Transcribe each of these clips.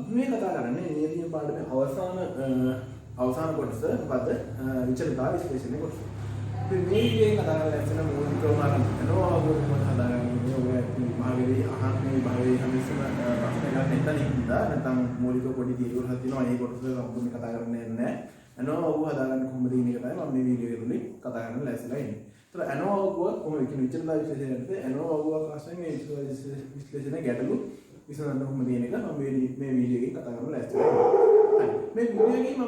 අපි මේ කතා කරන්නේ නියතිය පාඩමේ අවසාන කොටස මොකද විචලතා විශ්ලේෂණය කොටස. අපි මේ විදිහේ කතා කරලා ඉතන මූලික ප්‍රමාණ අනෝවෝද මොකද හදාගන්නේ ඔය භාගයේ අහන්නේ භාගයේ හැමතිස්සම ප්‍රශ්න ගන්න නැත්නම් නැත්නම් මූලික පොඩි තීරුවල් හදලා තියෙනවා ඒ කොටස සම්පූර්ණ කතා කරන්නේ නැහැ. අනෝවෝ හදාගන්න කොහොමද කියන එක තමයි මම මේ වීඩියෝ එකේ කතා කරන්න ලෑස්තිලා ඉන්නේ. ඒතර අනෝවෝ කොහොමද කියන විචලතා විශ්ලේෂණයට අනෝවෝ ප්‍රශ්නේ මේ විශ්ලේෂණය ගැටලු විසඳන්න කොහොමද කියන එක මම මේ වීඩියෝ එකේ කතා කරන්න ලෑස්තිලා ඉන්නේ. හරි. මේ වීඩියෝ එකේ මම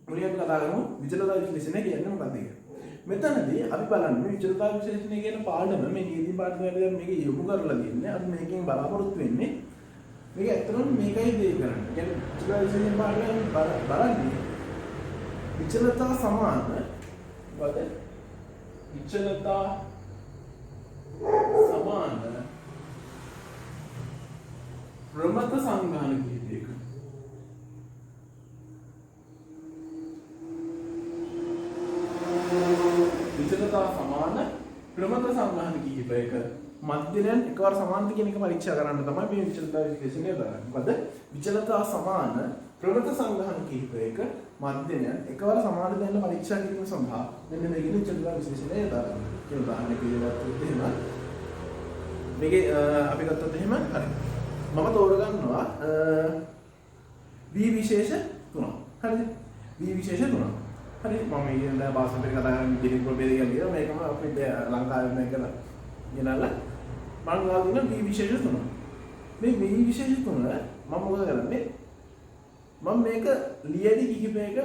මුලින්ම කතා කරමු විචලතා විශ්ලේෂණය කියන්නේ මොකක්ද කියලා. මෙතනදී අපි බලන්නේ විචලතා විශ්ලේෂණය කියන පාඩම මේ නියති පාඩමට මේක යොමු කරලා තියෙන්නේ. අපි මේකෙන් බලාපොරොත්තු වෙන්නේ මේක ඇත්තටම මේකයි දෙය කරන්නේ. කියන්නේ විචලතා විශ්ලේෂණ පාඩමෙන් බලන්නේ විචලතා සමාන වද විචලතා සමාන ප්‍රමත සංගාන කිහිපයක විචලතා සමාන ප්‍රමත සංගාන කිහිපයක මධ්‍යයන් එකවර සමානද කියන එක පරීක්ෂා කරන්න තමයි මේ විචලතා විශ්ලේෂණය කරන්නේ. මොකද විචලතා සමාන ප්‍රමත සංගාන කිහිපයක මධ්‍යයන් එකවර සමානද යන පරීක්ෂා කිරීම සඳහා මෙන්න මේ විචලතා විශ්ලේෂණය දානවා. කියන උදාහරණයක් විදිහට එහෙම මේකේ අපි ගත්තොත් එහෙම හරි. මම තෝරගන්නවා V විශේෂ 3. හරිද? V විශේෂ 3. හරි මම ඊළඟ භාෂාවෙන් කතා කරන්නේ ජෙනික් ප්‍රභේද කියලා මේකම අපි ලංකාවේ මේක ගෙනල්ලා මම ගාව දෙන V විශේෂ 3. මේ V විශේෂ 3 මම මොකද කරන්නේ? මම මේක ලියදි කිහිපයක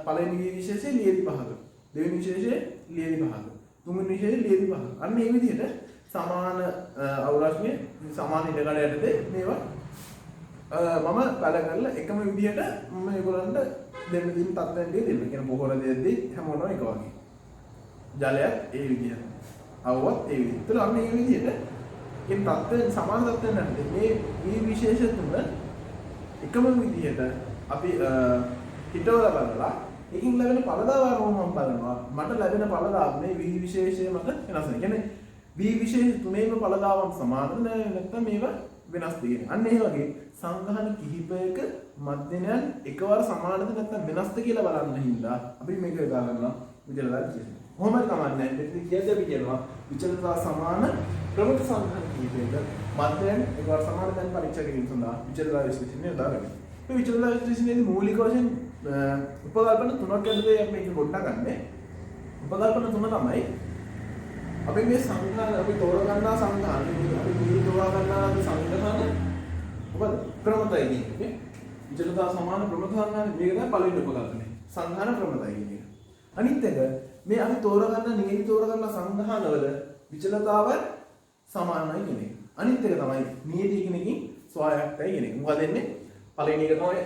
පළවෙනි V විශේෂය ලියදි 5ක, දෙවෙනි විශේෂය ලියදි 5ක, තුන්වෙනි විශේෂය ලියදි 5ක. අන්න මේ විදිහට සමාන අවරාශියේ සමාන ඉඩකඩ යටතේ මේවා මම බල කරලා එකම විදිහට මම ඒගොල්ලන්ට දෙන්න දින තත්ත්වයෙන් දෙන්න. කියන පොහොර දෙද්දී හැමෝම එක වගේ. ජලයක් ඒ විදිහට. අවවත් ඒ විදිහට. ඒතර අන්න මේ විදිහට කියන තත්ත්වයෙන් සමාන තත්ත්වයෙන් නැත්නම් මේ මේ විශේෂ තුන එකම විදිහට අපි හිතවල බලලා එකකින් ලැබෙන පළදාව මම බලනවා. මට ලැබෙන පළදාව මේ V විශේෂය මත වෙනස් වෙනවා. කියන්නේ V විශේෂ තුනේම පළදාවන් සමානද නැත්නම් මේවා වෙනස් දෙන්නේ. අන්න ඒ වගේ සංගහන කිහිපයක මධ්‍යයන් එකවර සමානද නැත්නම් වෙනස්ද කියලා බලන්න හින්දා අපි මේක යොදා ගන්නවා විචලතා විශ්ලේෂණය. කොහොමද කමන්නේ? මෙතන කියන්නේ අපි කියනවා විචලතා සමාන ප්‍රමුඛ සංගහන කිහිපයක මධ්‍යයන් එකවර සමාන දැන් පරීක්ෂා කිරීම සඳහා විචලතා විශ්ලේෂණය යොදා ගන්නවා. මේ විචලතා විශ්ලේෂණයේදී මූලික වශයෙන් උපකල්පන තුනක් ඇතුළේ අපි මේක ගොඩනගන්නේ. උපකල්පන තුන තමයි අපි මේ සංගහන අපි තෝරගන්නා සංගහන අපි මේ තෝරගන්නා සංගහන මොකද ප්‍රමතයි කියන්නේ විචලතා සමාන ප්‍රමත සංගහන මේක තමයි පළවෙනි උපකල්පනය සංගහන ප්‍රමතයි කියන්නේ. අනිත් එක මේ අපි තෝරගන්න නියති තෝරගන්න සංගහනවල විචලතාව සමානයි කියන එක. අනිත් එක තමයි නියති එකකින් ස්වයංක්තයි කියන එක. මොකද වෙන්නේ පළවෙනි එක තමයි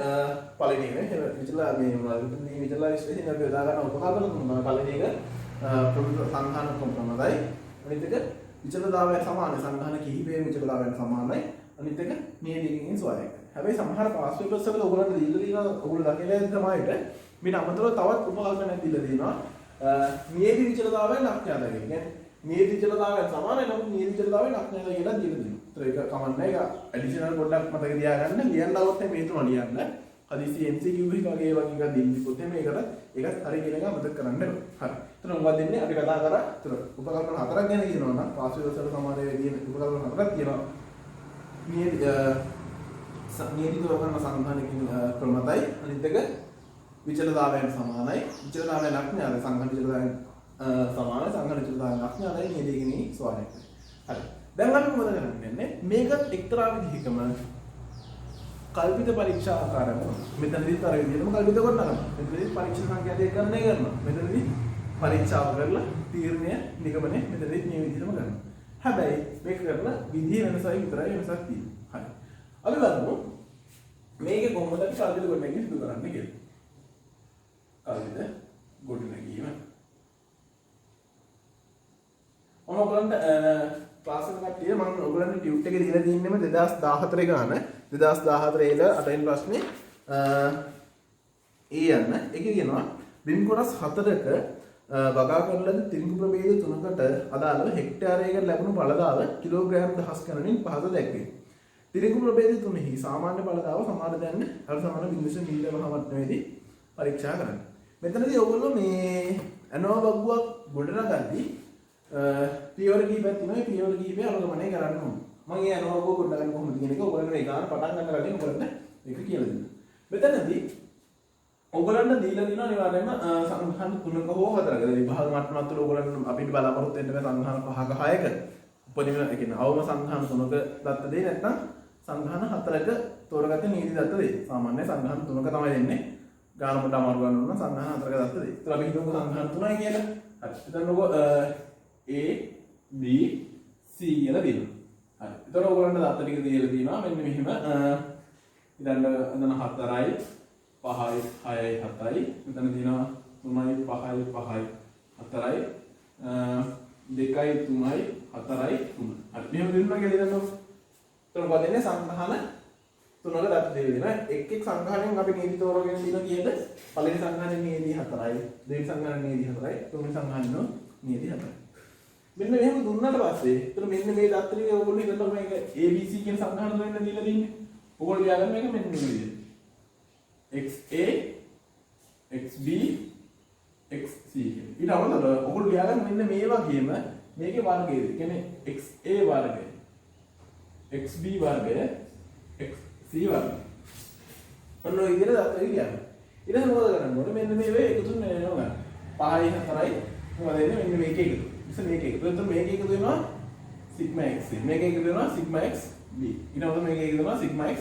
පළවෙනි එක නේ විචලතා මේ විචලතා විශ්ලේෂණය අපි යොදා ගන්න උපකල්පන තුන තමයි පළවෙනි එක ප්‍රමුඛ සංගහන ප්‍රමතයි. අනිත් එක විචලතාවය සමාන සංගහන කිහිපයේ විචලතාවයන් සමානයි. අනිත් එක නියතිකින් ස්වයංක්තයි. හැබැයි සමහර පාස් පේපර්ස් වල ඔයගොල්ලන්ට දීලා තියෙනවා ඔයගොල්ලෝ දකිලා තමයි මේ අමතරව තවත් උපකල්පනයක් දීලා තියෙනවා. නියති විචලතාවයන් අඥාතයි. කියන්නේ නියති විචලතාවයන් සමානයි නමුත් නියති විචලතාවයන් අඥාතයි කියලා දීලා තියෙනවා. ඒතර ඒක කමන්නේ ඒක ඇඩිෂනල් පොඩ්ඩක් මතක තියාගන්න ලියන්න આવොත් මේ තුන ලියන්න. හදිසි MCQ එක වගේ එකක් දෙන්නකොත් මේකට ඒකත් හරි කියන එක මතක කරන්න ඕනේ. හරි. එතන මොකක්ද දෙන්නේ? අපි කතා කරා. එතන උපකල්පන හතරක් ගැන කියනවා නම් පාස් පේපර්ස් වල සමානයේ තියෙන උපකල්පන හතරක් තියෙනවා. නියති තෝරගන්න සංගහනකින් ප්‍රමතයි. අනිත් එක විචලතාවයන් සමානයි. විචලතාවයන් අඥාතයි. සංගහන විචලතාවයන් සමානයි. සංගහන විචලතාවයන් අඥාතයි. නියතිකින් ස්වයංක්තයි. හරි. දැන් අපි මොකද කරන්නේ? මේකත් එක්තරා විදිහකම කල්පිත පරීක්ෂා ආකාරයක්. මෙතනදී තර විදිහටම කල්පිත කරනවා. මෙතනදී පරීක්ෂා සංඛ්‍යා දෙක ගණනය කරනවා. මෙතනදී පරීක්ෂාව කරලා තීරණය නිගමනය මෙතනදී මේ විදිහටම කරනවා. හැබැයි මේක කරලා විදිහ වෙනසයි විතරයි වෙනසක් තියෙන්නේ. හරි. අපි බලමු මේකේ කොහොමද අපි කල්පිත ගොඩනැගීම සිදු කරන්නේ කියලා. කල්පිත ගොඩනැගීම. ඔයගොල්ලන්ට ක්ලාස් එක කට්ටිය මම ඔයගොල්ලන්ට ටියුට් එක දීලා තින්නෙම 2014 ගාන 2014 ඒල 8 වෙනි ප්‍රශ්නේ යන්න. ඒකේ කියනවා බිම් කොටස් 4ක වගා කරන ලද තිරිඟු ප්‍රභේද 3කට අදාළව හෙක්ටාරයකට ලැබුණු ඵලදාව කිලෝග්‍රෑම් දහස් ගණනින් පහත දැක්වේ. තිරිඟු ප්‍රභේද තුනෙහි සාමාන්‍ය ඵලතාව සමාන දැනන්නේ අර සමාන 0.05 වට්ටමේදී පරීක්ෂා කරන්න. මෙතනදී ඔයගොල්ලෝ මේ ඇනෝවා බග්ගුවක් ගොඩනගද්දී පියවර කීපයක් තියෙනවා. පියවර කීපය අනුගමනය කරන්න ඕනේ. මම ඒ ඇනෝවා බග්ගුව ගොඩනගන්නේ කොහොමද කියන එක ඔයගොල්ලන්ට මේ ගාන පටන් ගන්න කලින් ඔයගොල්ලන්ට මේක කියලා දෙන්න. මෙතනදී ඔයගොල්ලන්ට දීලා තියෙනවා අනිවාර්යයෙන්ම සංඛාන 3ක හෝ 4ක. විභාග මට්ටමත් තුළ ඔයගොල්ලන්ට අපිට බලාපොරොත්තු වෙන්න බෑ සංඛාන 5ක 6ක. උපදින ඒ කියන්නේ අවම සංඛාන 3ක දත්ත දෙයි නැත්නම් සංඛාන 4ක තෝරගත්ත නීති දත්ත දෙයි. සාමාන්‍ය සංඛාන 3ක තමයි දෙන්නේ. ගාන පොඩ අමාරු ගන්න ඕන සංඛාන 4ක දත්ත දෙයි. ඒතර අපි හිතමු සංඛාන 3යි කියලා. හරි. එතනකො A B C කියලා දෙනවා. හරි. ඒතර ඔයගොල්ලන්ට දත්ත ටික දීලා තියෙනවා. මෙන්න මෙහිම ඊළඟ එතන 4යි 5යි 6යි 7යි මෙතන තියෙනවා 3යි 5යි 5යි 4යි 2යි 3යි 4යි 3. හරි. මෙහෙම දෙන්නා කියලා හිතන්නකො. එතකොට මොකද වෙන්නේ සංඛාන 3ක දත්ත දෙනවා. එක් එක් සංඛාණයෙන් අපි නීති තෝරගෙන දිනවා කියද පළවෙනි සංඛාණයෙන් නීති 4යි, දෙවෙනි සංඛාණයෙන් නීති 4යි, තුන්වෙනි සංඛාණයෙන් නීති 4යි. මෙන්න මෙහෙම දුන්නාට පස්සේ එතකොට මෙන්න මේ දත්ත ටික ඔයගොල්ලෝ හිතන්න මේක ABC කියන සංඛාණ වලින් දීලා තින්නේ. ඔයගොල්ලෝ ලියාගන්න මේක මෙන්න මේ විදිහට. XA XB XC කියන. ඊට අමතරව ඔයගොල්ලෝ ලියාගන්න මෙන්න මේ වගේම මේකේ වර්ගය. ඒ කියන්නේ XA වර්ගය, XB වර්ගය, XC වර්ගය. ඔන්න ඔය විදිහට දත්ත ලියන්න. ඊට පස්සේ මොකද කරන්න ඕනේ? මෙන්න මේ වේ එකතු වෙනවා. 5යි 4යි මොකද වෙන්නේ? මෙන්න මේක එකතු. ඉතින් මේක එකතු. එතකොට මේක එකතු වෙනවා sigma x. මේක එකතු වෙනවා sigma x b. ඊට පස්සේ මේක එකතු වෙනවා sigma x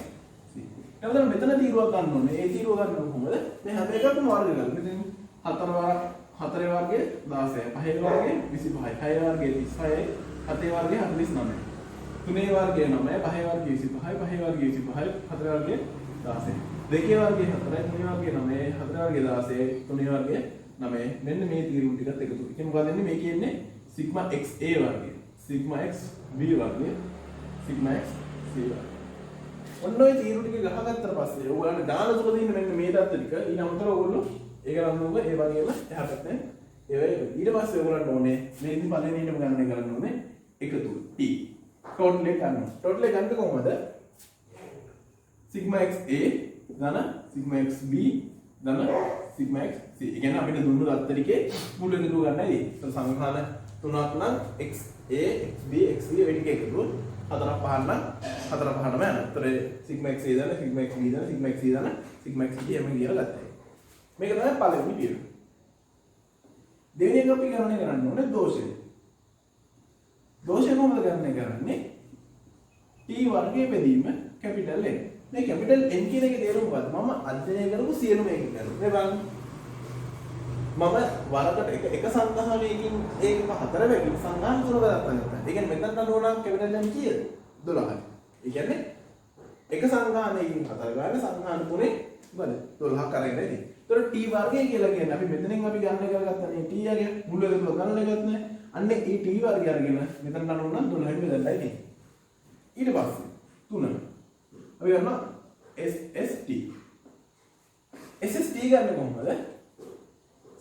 c. එතකොට මෙතන තීරුවක් ගන්න ඕනේ. ඒ තීරුව ගන්න කොහොමද? මේ හැම එකක්ම වර්ග කරලා. ඉතින් 4 වර්ගය 16යි, 5 වර්ගය 25යි, 6 වර්ගය 36යි, 7 වර්ගය 49යි. 3 වර්ගය 9යි, 5 වර්ගය 25යි, 5 වර්ගය 25යි, 4 වර්ගය 16යි. 2 වර්ගය 4යි, 3 වර්ගය 9යි, 4 වර්ගය 16යි, 3 වර්ගය 9යි. මෙන්න මේ තීරුව ටිකත් එකතු. ඉතින් මොකද වෙන්නේ? මේ කියන්නේ sigma xa වර්ගය, sigma xb වර්ගය, sigma xc වර්ගය. ඔන්න ඔය තීරුව ටික ගහගත්තට පස්සේ ඔයගොල්ලන්ට දාන තුල තියෙන මෙන්න මේ දත්ත ටික ඊට අමතරව ඔයගොල්ලෝ ඒක රඳුනග ඒ වගේම එහා පැත්තෙන් ඒවයි ඊට පස්සේ ඔයගොල්ලන්ට ඕනේ මේකෙන් පළවෙනි ඉන්නම ගණනය කරන්න ඕනේ එකතු t ටෝටල් එක ගන්න. ටෝටල් එක ගන්න කොහොමද? sigma xa ධන sigma xb ධන sigma xc. ඒ කියන්නේ අපිට දුන්නු දත්ත ටිකේ මුළු එකතු ගන්නයි. ඒක සංඛාන තුනක් නම් xa xb xc ඒ ටික එකතු 4ක් 5ක් නම් 4ක් 5ටම යනවා. ඒතර sigma xa ධන sigma xb ධන sigma xc ධන sigma xc එහෙම කියලා ගත්තා. මේක තමයි පළවෙනි පියවර. දෙවෙනි එක අපි ගණනය කරන්න ඕනේ දෝෂය. දෝෂය කොහොමද ගණනය කරන්නේ? t වර්ගයේ බෙදීම කැපිටල් N. මේ කැපිටල් N කියන එකේ තේරුම මොකක්ද? මම අධ්‍යයනය කරපු සියලුම එක කරනවා. මේ බලන්න. මම වරකට එක සංඛාණයකින් ඒක 4 වෙනි සංඛාණ 3 ගත්තා. ඒ කියන්නේ මෙතන නෝනම් කැපිටල් N කීයද? 12යි. ඒ කියන්නේ එක සංඛාණයකින් 4 ගන්න සංඛාණ 3 බලන්න 12ක් අරගෙන ඉතින්. ඒතර t වර්ගය කියලා කියන්නේ අපි මෙතනින් අපි ගණනය කරගත්තා නේ t යගේ මුල එකතු ගණනය කරගත්තා නේ. අන්න ඒ t වර්ගය අරගෙන මෙතන නෝනම් 12න් බෙදලා ඉතින්. ඊට පස්සේ 3 අපි ගන්නවා SST. SST ගන්න කොහොමද?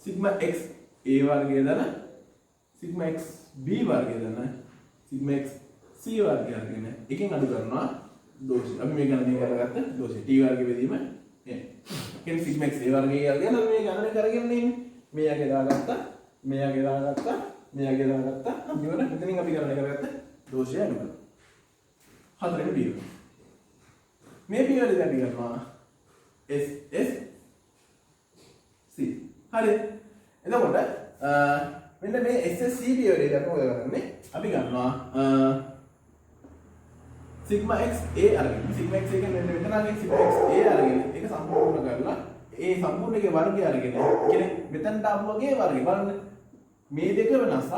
sigma x a වර්ගය දන sigma x b වර්ගය දන sigma x c වර්ගය අරගෙන එකෙන් අඩු කරනවා දෝෂය. අපි මේ ගණනය කරගත්ත දෝෂය t වර්ගය බෙදීම n. කියන්නේ sigma x a වර්ගය අරගෙන අපි මේ ගණනය කරගෙන ඉන්නේ. මේ යගේ දාගත්තා, මේ යගේ දාගත්තා, මේ යගේ දාගත්තා. අපි වල මෙතනින් අපි ගණනය කරගත්ත දෝෂය අඩු කරනවා. හතරෙනි පියවර. මේ පියවරේ අපි කරනවා SSC. හරි. එතකොට මෙන්න මේ SSC පියවරේ අපි මොකද කරන්නේ? අපි ගන්නවා sigma x a අරගෙන sigma x කියන්නේ මෙතන නම් sigma x a අරගෙන ඒක සම්පූර්ණ කරලා ඒ සම්පූර්ණ එකේ වර්ගය අරගෙන කියන්නේ මෙතනට ආපු වගේ වර්ගය බලන්න මේ දෙක වෙනසක්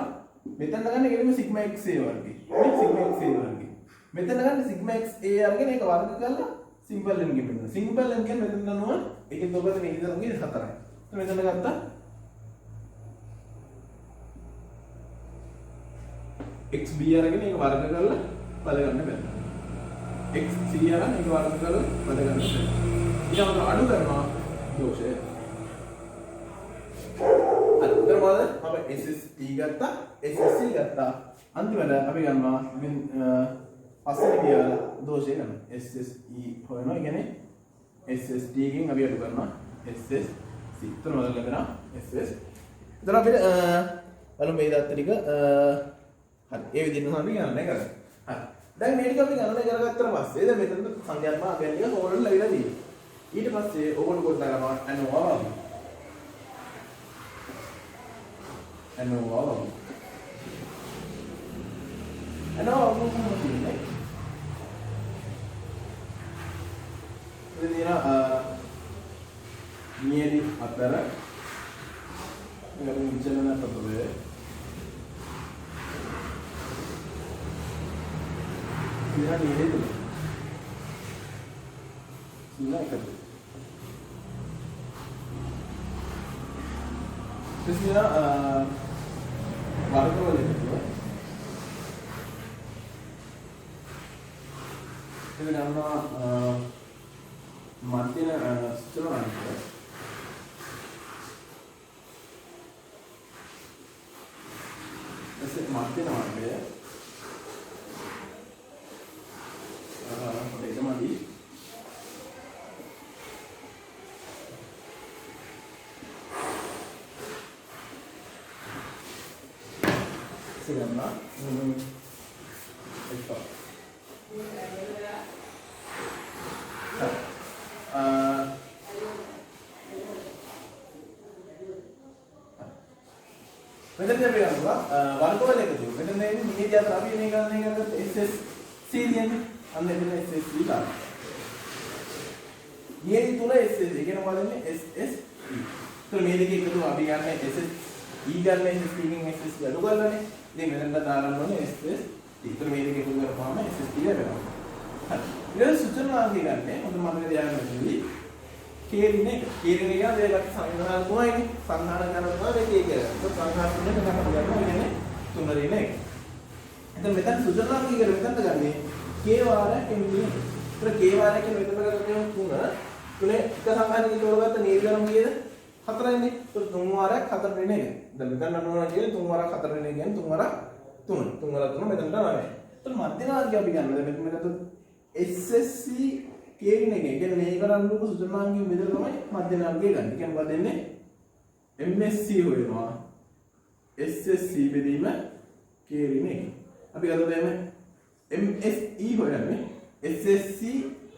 මෙතන ගන්න කෙලිම sigma x a වර්ගය මේ sigma x a වර්ගය මෙතන ගන්න sigma x a අරගෙන ඒක වර්ග කරලා simple n ගෙන්න simple n කියන්නේ මෙතන නෝන ඒකෙන් ඔබට මේ ඉඳන් උගේ 4යි මෙතන ගත්තා xb අරගෙන ඒක වර්ග කරලා පද ගන්න බැහැ xc අරන් ඒක වර්ග කරලා පද ගන්න බැහැ ඊට අඩු කරනවා දෝෂය අතර මොකද අපි SST ගත්තා SSC ගත්තා අන්තිමට අපි ගන්නවා පස්සේ පියවර දෝෂය ගන්න. SSE හොයනවා. ඒ කියන්නේ SST එකෙන් අපි අඩු කරනවා SSC. තුන වල ලැබෙනවා SS. එතන අපිට බලමු මේ දත්ත ටික හරි. ඒ විදිහට තමයි ගණනය කරන්නේ. හරි. දැන් මේ ටික අපි ගණනය කරගත්තා පස්සේ දැන් මෙතන සංඛ්‍යාත්මක අගයන් ටික ඕනට ලැබිලා තියෙනවා. ඊට පස්සේ ඕගොල්ලෝ ගොඩනගා ගන්නවා ANOVA වගේ. ANOVA වගේ. ANOVA මොකක්ද කියන්නේ? ඉතින් නියලි අතර මෙන්න විචලන තත්ත්වය ඉතින් නියලි තුන එකතු ඉතින් වර්ගවල එකතුව එතන යනවා මධ්‍යන සුත්‍රාංකය එසේ මධ්‍යන වර්ගය ඒකමදි සිගන්නා එක්ක මෙතන අපි ගන්නවා වර්ගවල එකතු. මෙතන මේ නියදී අතර අපි මේ ගණනය කරගත්ත SSC කියන්නේ අන්න එතන SSC ගන්න. නියදී තුන SSC කියන වලන්නේ SSE. તો මේ දෙක එකතු අපි ගන්න SSE ගන්න SSC එකෙන් SSC අඩු කරලානේ. ඉතින් මෙතන දාගන්න ඕනේ SSE. તો මේ දෙක එකතු කරපුවාම SSC ලැබෙනවා. හරි. ඊළඟ සුචනාංගය ගන්න හොඳ මතක තියාගන්න ඕනේ. කේරින එක. කේරින එක කියන්නේ ඒකට සංවිධාන තුනයිනේ. සංධාන කරනවා මේක ඒක. ඒක සංධාන තුනේ තමයි ගන්නවා. ඒ කියන්නේ තුන රින එක. එතන මෙතන සුචනාංගය කියලා මෙතනට ගන්නේ k වාරයක් එන්නේ. ඒතර k වාරයක් කියන මෙතන කරගෙන තුනේ එක සංඛාරකින් තෝරගත්ත නීර්ගණම් කීයද? 4යිනේ. ඒතර 3 වාරයක් 4 රින එක. දැන් මෙතන නෝනා කියන්නේ 3 වාරයක් 4 රින එක කියන්නේ 3 වාරක් 3. 3 වාරක් 3 මෙතනට 9යි. ඒතර මධ්‍ය මාර්ගය අපි ගන්නවා. දැන් මෙතන SSC කේරින එක. ඒ කියන්නේ මේක රණ්ඩුක සුචනාංගයෙන් බෙදලා තමයි මධ්‍ය මාර්ගය ගන්න. ඒ කියන්නේ මොකද වෙන්නේ? MSC හොයනවා. SSC බෙදීම කේරින එක. අපි ගත්තොත් එන්නේ MSE හොයන්නේ. SSC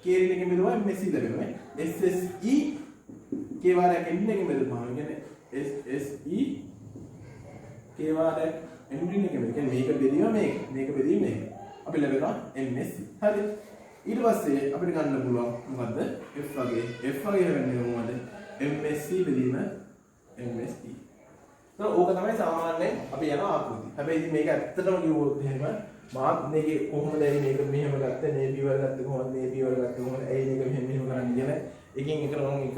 කේරින එකෙන් බෙදුවා MSC ලැබෙනවා. SSE k වාරයක් එන්න එකෙන් බෙදුවා. ඒ කියන්නේ SSE k වාරයක් එන්න එකෙන් බෙදුවා. කියන්නේ මේක බෙදීම මේක බෙදීම මේක. අපි ලැබෙනවා MSC. හරි. ඊට පස්සේ අපිට ගන්න පුළුවන් මොකද්ද? F වගේ. F වගේ වෙන්නේ මොකද්ද? MSC බෙදීම MSE. ඒක ඕක තමයි සාමාන්‍යයෙන් අපි යන ආකෘතිය. හැබැයි ඉතින් මේක ඇත්තටම කිව්වොත් එහෙම මාත් මේකේ කොහොමද මේක මෙහෙම ගත්තේ මේ B වල ගත්තේ කොහොමද මේ B වල ගත්තේ කොහොමද ඇයි මේක මෙහෙම කරන්නේ කියන එකින් එක නම් එක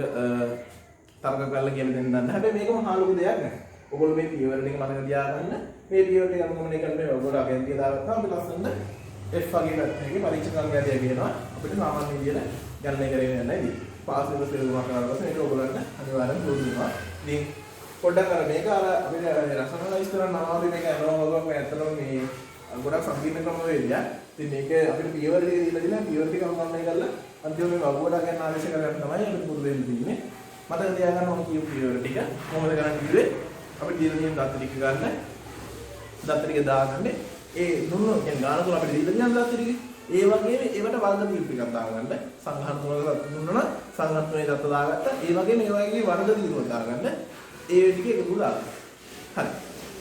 තර්ක කරලා කියන දෙන්න ගන්න. හැබැයි මේක මහා ලොකු දෙයක් නෑ. ඔයගොල්ලෝ මේ P වල ටික මතක තියාගන්න. මේ P වල ටික අනුගමනය කරලා මේ ඔයගොල්ලෝ අගයන්තිය දාගත්තාම අපි ලස්සනට F වගේ පැත්තේ පරීක්ෂා සංඛ්‍යාතිය කියනවා. අපිට සාමාන්‍ය විදියට ගණනය කරගෙන යන්න ඉතින්. පාස් වෙන සේරුවක් කරලා පස්සේ මේක ඔයගොල්ලන්ට අනිවාර්යෙන් පුරුදු වෙනවා. ඉතින් පොඩ්ඩක් අර මේක අර අපිට රසනලයිස් කරන්න අමාරු මේක අරනවා වගේ ඇත්තටම මේ ගොඩක් සංකීර්ණ ක්‍රම වේදියා. ඉතින් මේක අපිට පියවර ටික දීලා දිනා පියවර ටික අනුගමනය කරලා අන්තිමට මේ වගුවඩ ගන්න ආදේශ කරගන්න තමයි අපිට පුරුදු වෙන්න තියෙන්නේ. මතක තියාගන්න ඕන කියපු පියවර ටික කොහොමද කරන්න කිව්වේ? අපිට දීලා තියෙන දත්ත ටික ගන්න. දත්ත ටික දාගන්න. ඒ දුන්නු කියන්නේ ගාන තුන අපිට දීලා තියෙන දත්ත ටික. ඒ වගේම ඒවට වර්ග දීප ටිකක් දාගන්න. සංඝාන තුනක දුන්නා නම් සංඝාන තුනේ දත්ත දාගත්තා. ඒ වගේම මේ වගේ වර්ග දීප දාගන්න. ඒ ටික එකතු දාගන්න. හරි.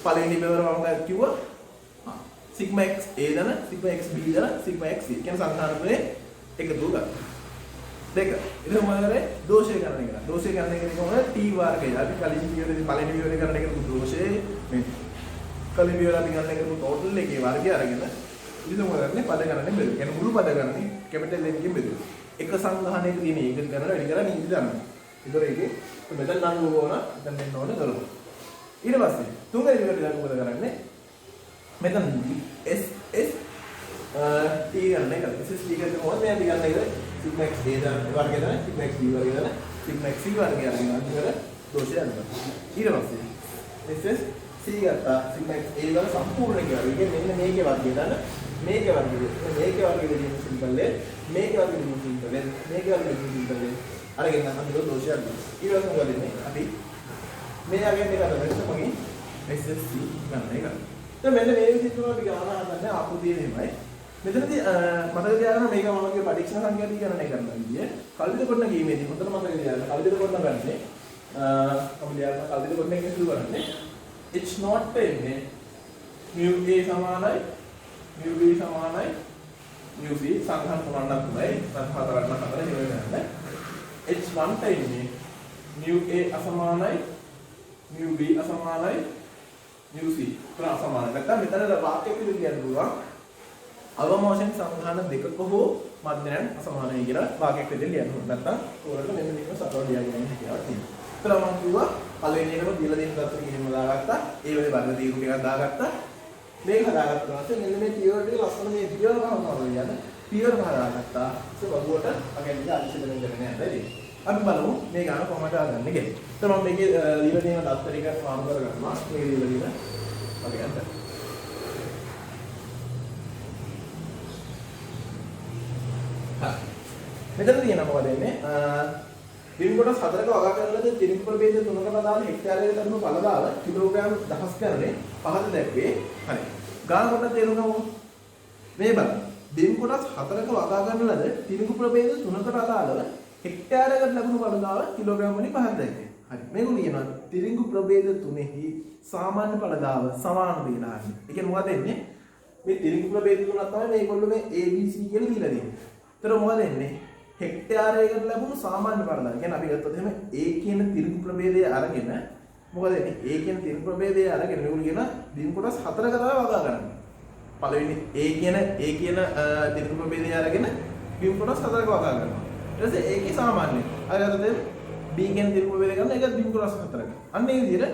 පළවෙනි පියවර මම කිව්වා sigma x a දන sigma x b දන sigma x c කියන සංඛාර තුනේ එකතු ගන්න. දෙක. ඊට මොනවාද? දෝෂය ගණනය කරනවා. දෝෂය ගණනය කරන්නේ කොහොමද? t වර්ගය. අපි කලින් පියවරේදී පළවෙනි පියවරේ ගණනය කරපු දෝෂය මේ කලින් පියවර අපි ගණනය කරපු ටෝටල් එකේ වර්ගය අරගෙන ඊට මොනවාද? පද ගණනේ බෙදුවා. කියන්නේ මුළු පද ගණනේ කැපිටල් n එකෙන් බෙදුවා. එක සංඛානයක තියෙන ඒක කරන වැඩි කරලා නීති දානවා. ඒතර ඒකේ මෙතන නම් ඕන දැන් මෙන්න ඕන කරමු. ඊට පස්සේ තුන්වෙනි පියවරේ දැන් මොකද කරන්නේ? මෙතන S T ගණනය කරලා S T කියන්නේ මොකක්ද? මේ අපි ගණනය කරේ sigma x a දාන වර්ගය දාන sigma x b වර්ගය දාන sigma x c වර්ගය අරගෙන අන්තිමට දෝෂය අරගෙන ඊට පස්සේ S C ගත්තා sigma x a වල සම්පූර්ණ කියලා. ඒ කියන්නේ මෙන්න මේකේ වර්ගය දාන මේකේ වර්ගය. මේකේ වර්ගය දෙකම සිම්පල් එක. මේකේ වර්ගය දෙකම සිම්පල් එක. මේකේ වර්ගය දෙකම සිම්පල් එක. අරගෙන නම් අපි දෝෂයක් ගන්නවා. ඊළඟට මොකද වෙන්නේ? අපි මේ යගෙන එක අරගෙන මගේ SSC ගන්න එක. දැන් මෙන්න මේ විදිහට තමයි අපි ගණන හදන්නේ ආකෘතිය එහෙමයි. මෙතනදී මතක තියාගන්න මේක මමගේ පරීක්ෂණ සංඛ්‍යා ගණනය කරන විදිය. කල්පිත කොටන කීමේදී හොඳට මතක තියාගන්න. කල්පිත කොටන ගන්නේ අපිට කල්පිත කොටන එක සිදු කරන්නේ h not එන්නේ mu a සමානයි mu b සමානයි mu c සංඛ්‍යා තුනක් තුනයි සංඛ්‍යා හතරක් හතර ඉවරයි. h1 එන්නේ mu a අසමානයි mu b අසමානයි mu c තුන අසමානයි. නැත්නම් මෙතන වාක්‍යයක් විදිහට කියන්න පුළුවන්. අවම වශයෙන් සංඛාන දෙකක හෝ මධ්‍යයන් අසමානයි කියලා වාක්‍යයක් විදිහට ලියන්න ඕනේ. නැත්නම් උඩට මෙන්න මේක සතරව ලියගෙන ඉන්න කියලා තියෙනවා. ඒතර මම කිව්වා පළවෙනි එකම දීලා දෙන්න දත්තර කිරීම දාගත්තා. ඒ වෙලේ වර්ග තීරු ටිකක් දාගත්තා. මේක හදාගත්තා ඊපස්සේ මෙන්න මේ පියවර ටික ලස්සන මේ පියවර ගන්නවා කියන්නේ පියවර හදාගත්තා. ඒක වගුවට අගන්නේ අදිශිදෙන් කරන්නේ නැහැ. අපි බලමු මේ ගාන කොහොමද හදන්නේ කියලා. ඒතර මම මේකේ දීලා දෙන දත්තර ටික ෆාම් කර ගන්නවා. මේ දීලා දෙන අපි ගන්න. මෙතන තියෙනවා මොකද වෙන්නේ? දින කොටස් හතරක වගා කරන ලද තිරිඟු ප්‍රභේද තුනකට අදාළ හෙක්ටාරයක දක්වන පළදාව කිලෝග්‍රෑම් දහස් ගණනේ පහත දැක්වේ. හරි. ගාන කොට තේරුම් ගමු. මේ බලන්න. දින කොටස් හතරක වගා කරන ලද තිරිඟු ප්‍රභේද තුනකට අදාළව හෙක්ටාරයකට ලැබුණු පළදාව කිලෝග්‍රෑම් වලින් පහත දැක්වේ. හරි. මේක කියනවා තිරිඟු ප්‍රභේද තුනෙහි සාමාන්‍ය පළදාව සමාන දෙනවා. ඒ කියන්නේ මොකද වෙන්නේ? මේ තිරිඟු ප්‍රභේද තුනක් තමයි මේගොල්ලෝ මේ ABC කියලා දීලා දෙන්නේ. ඒතර මොකද වෙන්නේ? හෙක්ටාරයකට ලැබුණු සාමාන්‍ය පළදාව. කියන්නේ අපි ගත්තොත් එහෙම A කියන තිරිඟු ප්‍රභේදය අරගෙන මොකද වෙන්නේ? A කියන තිරිඟු ප්‍රභේදය අරගෙන මේගොල්ලෝ කියන දින කොටස් හතරක තමයි වගා කරන්නේ. පළවෙනි A කියන තිරිඟු ප්‍රභේදය අරගෙන දින කොටස් හතරක වගා කරනවා. ඊට පස්සේ A කේ සාමාන්‍ය. අර ගත්තොත් B කියන තිරිඟු ප්‍රභේදය ගන්න ඒක දින කොටස් හතරක. අන්න ඒ විදිහට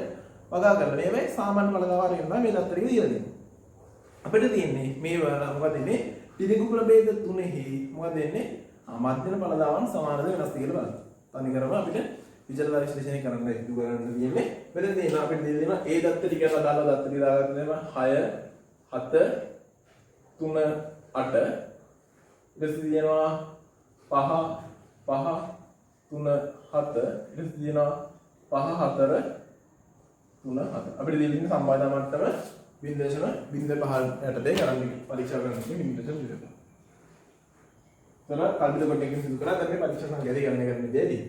වගා කරලා මේවයි සාමාන්‍ය පළදාව අරගෙන තමයි මේ දත්තරික දීලා දෙන්නේ. අපිට තියෙන්නේ මේ මොකද වෙන්නේ? තිරිඟු ප්‍රභේද තුනෙහි මොකද වෙන්නේ? මධ්‍යම පළදාවන් සමානද වෙනස්ද කියලා බලන්න. තනි කරම අපිට විචලන විශ්ලේෂණය කරන්න ඉදු කරන්න තියෙන්නේ. මෙතන තියෙන අපිට දෙනවා A දත්ත ටිකට අදාළ දත්ත ටික දාගන්න දෙනවා 6 7 3 8 ඊට තියෙනවා 5 5 3 7 ඊට තියෙනවා 5 4 3 7 අපිට දෙන්නේ සම්බන්ධ මට්ටම බින්දේශන 0.5 යටතේ කරන්නේ පරීක්ෂා කරන්නේ බින්දේශන 0. තොර කල්පිත කොටකින් සිදු කරා දැන් මේ පරීක්ෂා සංඛ්‍යා දෙක ගණනය කරන්න දෙදී.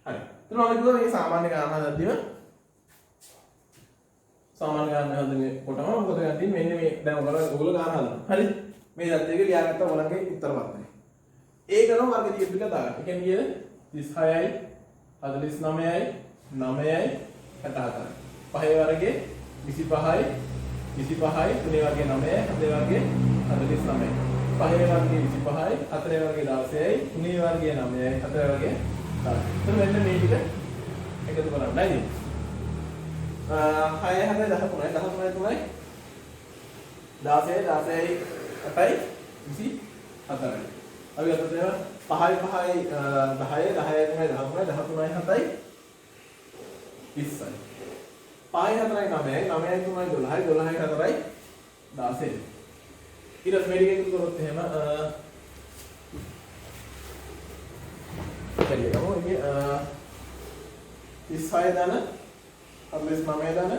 හරි. එතන මම කිව්වා මේ සාමාන්‍ය ගණන හදද්දිම සාමාන්‍ය ගණන හදන්නේ කොටම මොකද ගන්නේ මෙන්න මේ දැන් ඔයගොල්ලෝ ගණන හදනවා. හරි. මේ දත් දෙක ලියාගත්ත ඔයගොල්ලන්ගේ උත්තර පත්‍රය. ඒකම වර්ග දීප ටික දාගන්න. ඒ කියන්නේ 36යි 49යි 9යි 64යි. පහේ වර්ගේ 25යි 25යි තුනේ වර්ගේ 9යි හතේ වර්ගේ 49යි. පහේ වර්ගයේ 25යි, හතරේ වර්ගයේ 16යි, තුනේ වර්ගයේ 9යි, හතරේ වර්ගයේ 10යි. එතන මෙන්න මේ ටික එකතු කරන්න නේද? 6 7 13යි 13යි 3යි 16යි 16යි 8යි 24යි. අපි අතට 5යි 5යි 10යි 10යි 3යි 13යි 13යි 7යි 20යි. 5යි 4යි 9යි 9යි 3යි 12යි 12යි 4යි 16යි. ඊට මේක එකතු කරොත් එහෙම හරියටම ඉන්නේ 36 දන 49 දන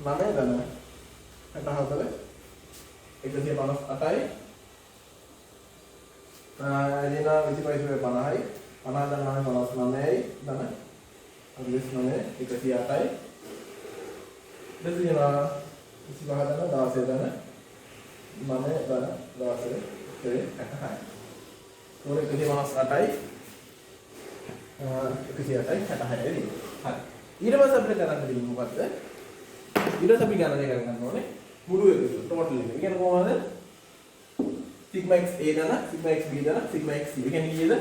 9 දන 64 158යි එදිනා 25 50යි 50 දන 59යි දන 49 108යි දෙසියනා 25 දන 16 දන 9 දන 16 60යි. උනේ 158යි 108යි 66යි. හරි. ඊට පස්සේ අපිට කරන්න දෙන්නේ මොකද්ද? ඊට පස්සේ අපි ගණනය කරගන්න ඕනේ මුළු එක ටෝටල් එක. ඒ කියන්නේ කොහොමද? සිග්මා x a දන, සිග්මා x b දන, සිග්මා x c. ඒ කියන්නේ කීයද?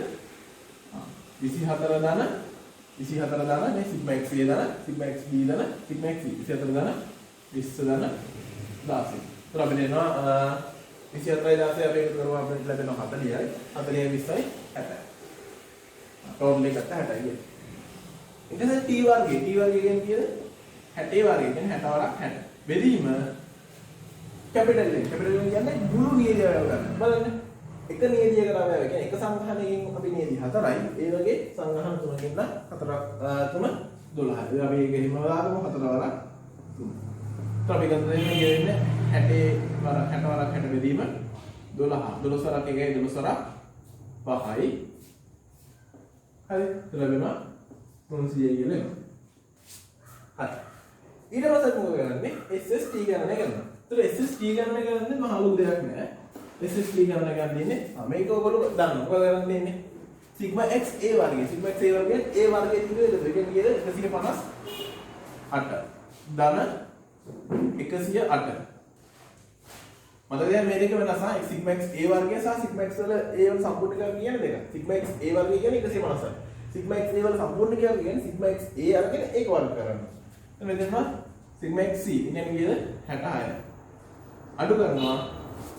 24 දන, 24 දන, මේ සිග්මා x a දන, සිග්මා x b දන, සිග්මා x c. 24 දන, 20 දන, 16. तर අපිට එනවා 24යි 16යි අපි එකතු කරුවා අපිට ලැබෙනවා 40යි 40යි 20යි 60යි. ටෝටල් එක 60යි. ඊට පස්සේ t වර්ගය කියන්නේ කීයද? 60 වර්ගය කියන්නේ 60 වරක් 60. බෙදීම කැපිටල් එක කියන්නේ මුළු නියම නියදිය ගන්න. බලන්න. එක නියදිය කරාම කියන්නේ එක සංගහනයකින් අපි නියදි 4යි. ඒ වගේ සංගහන තුනකින් නම් 4 3 12. අපි ඒක හිම දාගමු 4 වරක් 3. අපි ගන්න දෙන්නේ 60 වරක් 60 වරක් 60 බෙදීම 12. 12 වරක් 1යි 12 වරක් 5යි. හරි. ලැබෙනවා 300 කියලා එනවා. හරි. ඊට පස්සේ මොකද කරන්නේ? SST ගණනය කරනවා. ඒතර SST ගණනය කරන්නේ මහ ලොකු දෙයක් නෑ. SST ගණනය ගන්න ඉන්නේ මේක ඔයගොල්ලෝ දන්නවා. මොකද කරන්නේ ඉන්නේ? සිග්මා x a වර්ගය. සිග්මා x a වර්ගයෙන් a වර්ගයේ තියෙන එක දෙකෙන් ගියද 158. ධන 108. මතකද මේ දෙක වෙනස සිග්මා x a වර්ගය සහ සිග්මා x වල a වල සම්පූර්ණ කියලා කියන දෙක. සිග්මා x a වර්ගය කියන්නේ 150යි. සිග්මා x a වල සම්පූර්ණ කියලා කියන්නේ සිග්මා x a අරගෙන ඒක වර්ග කරනවා. මෙතන සිග්මා x c ඉන්නේ කීයද 66. අඩු කරනවා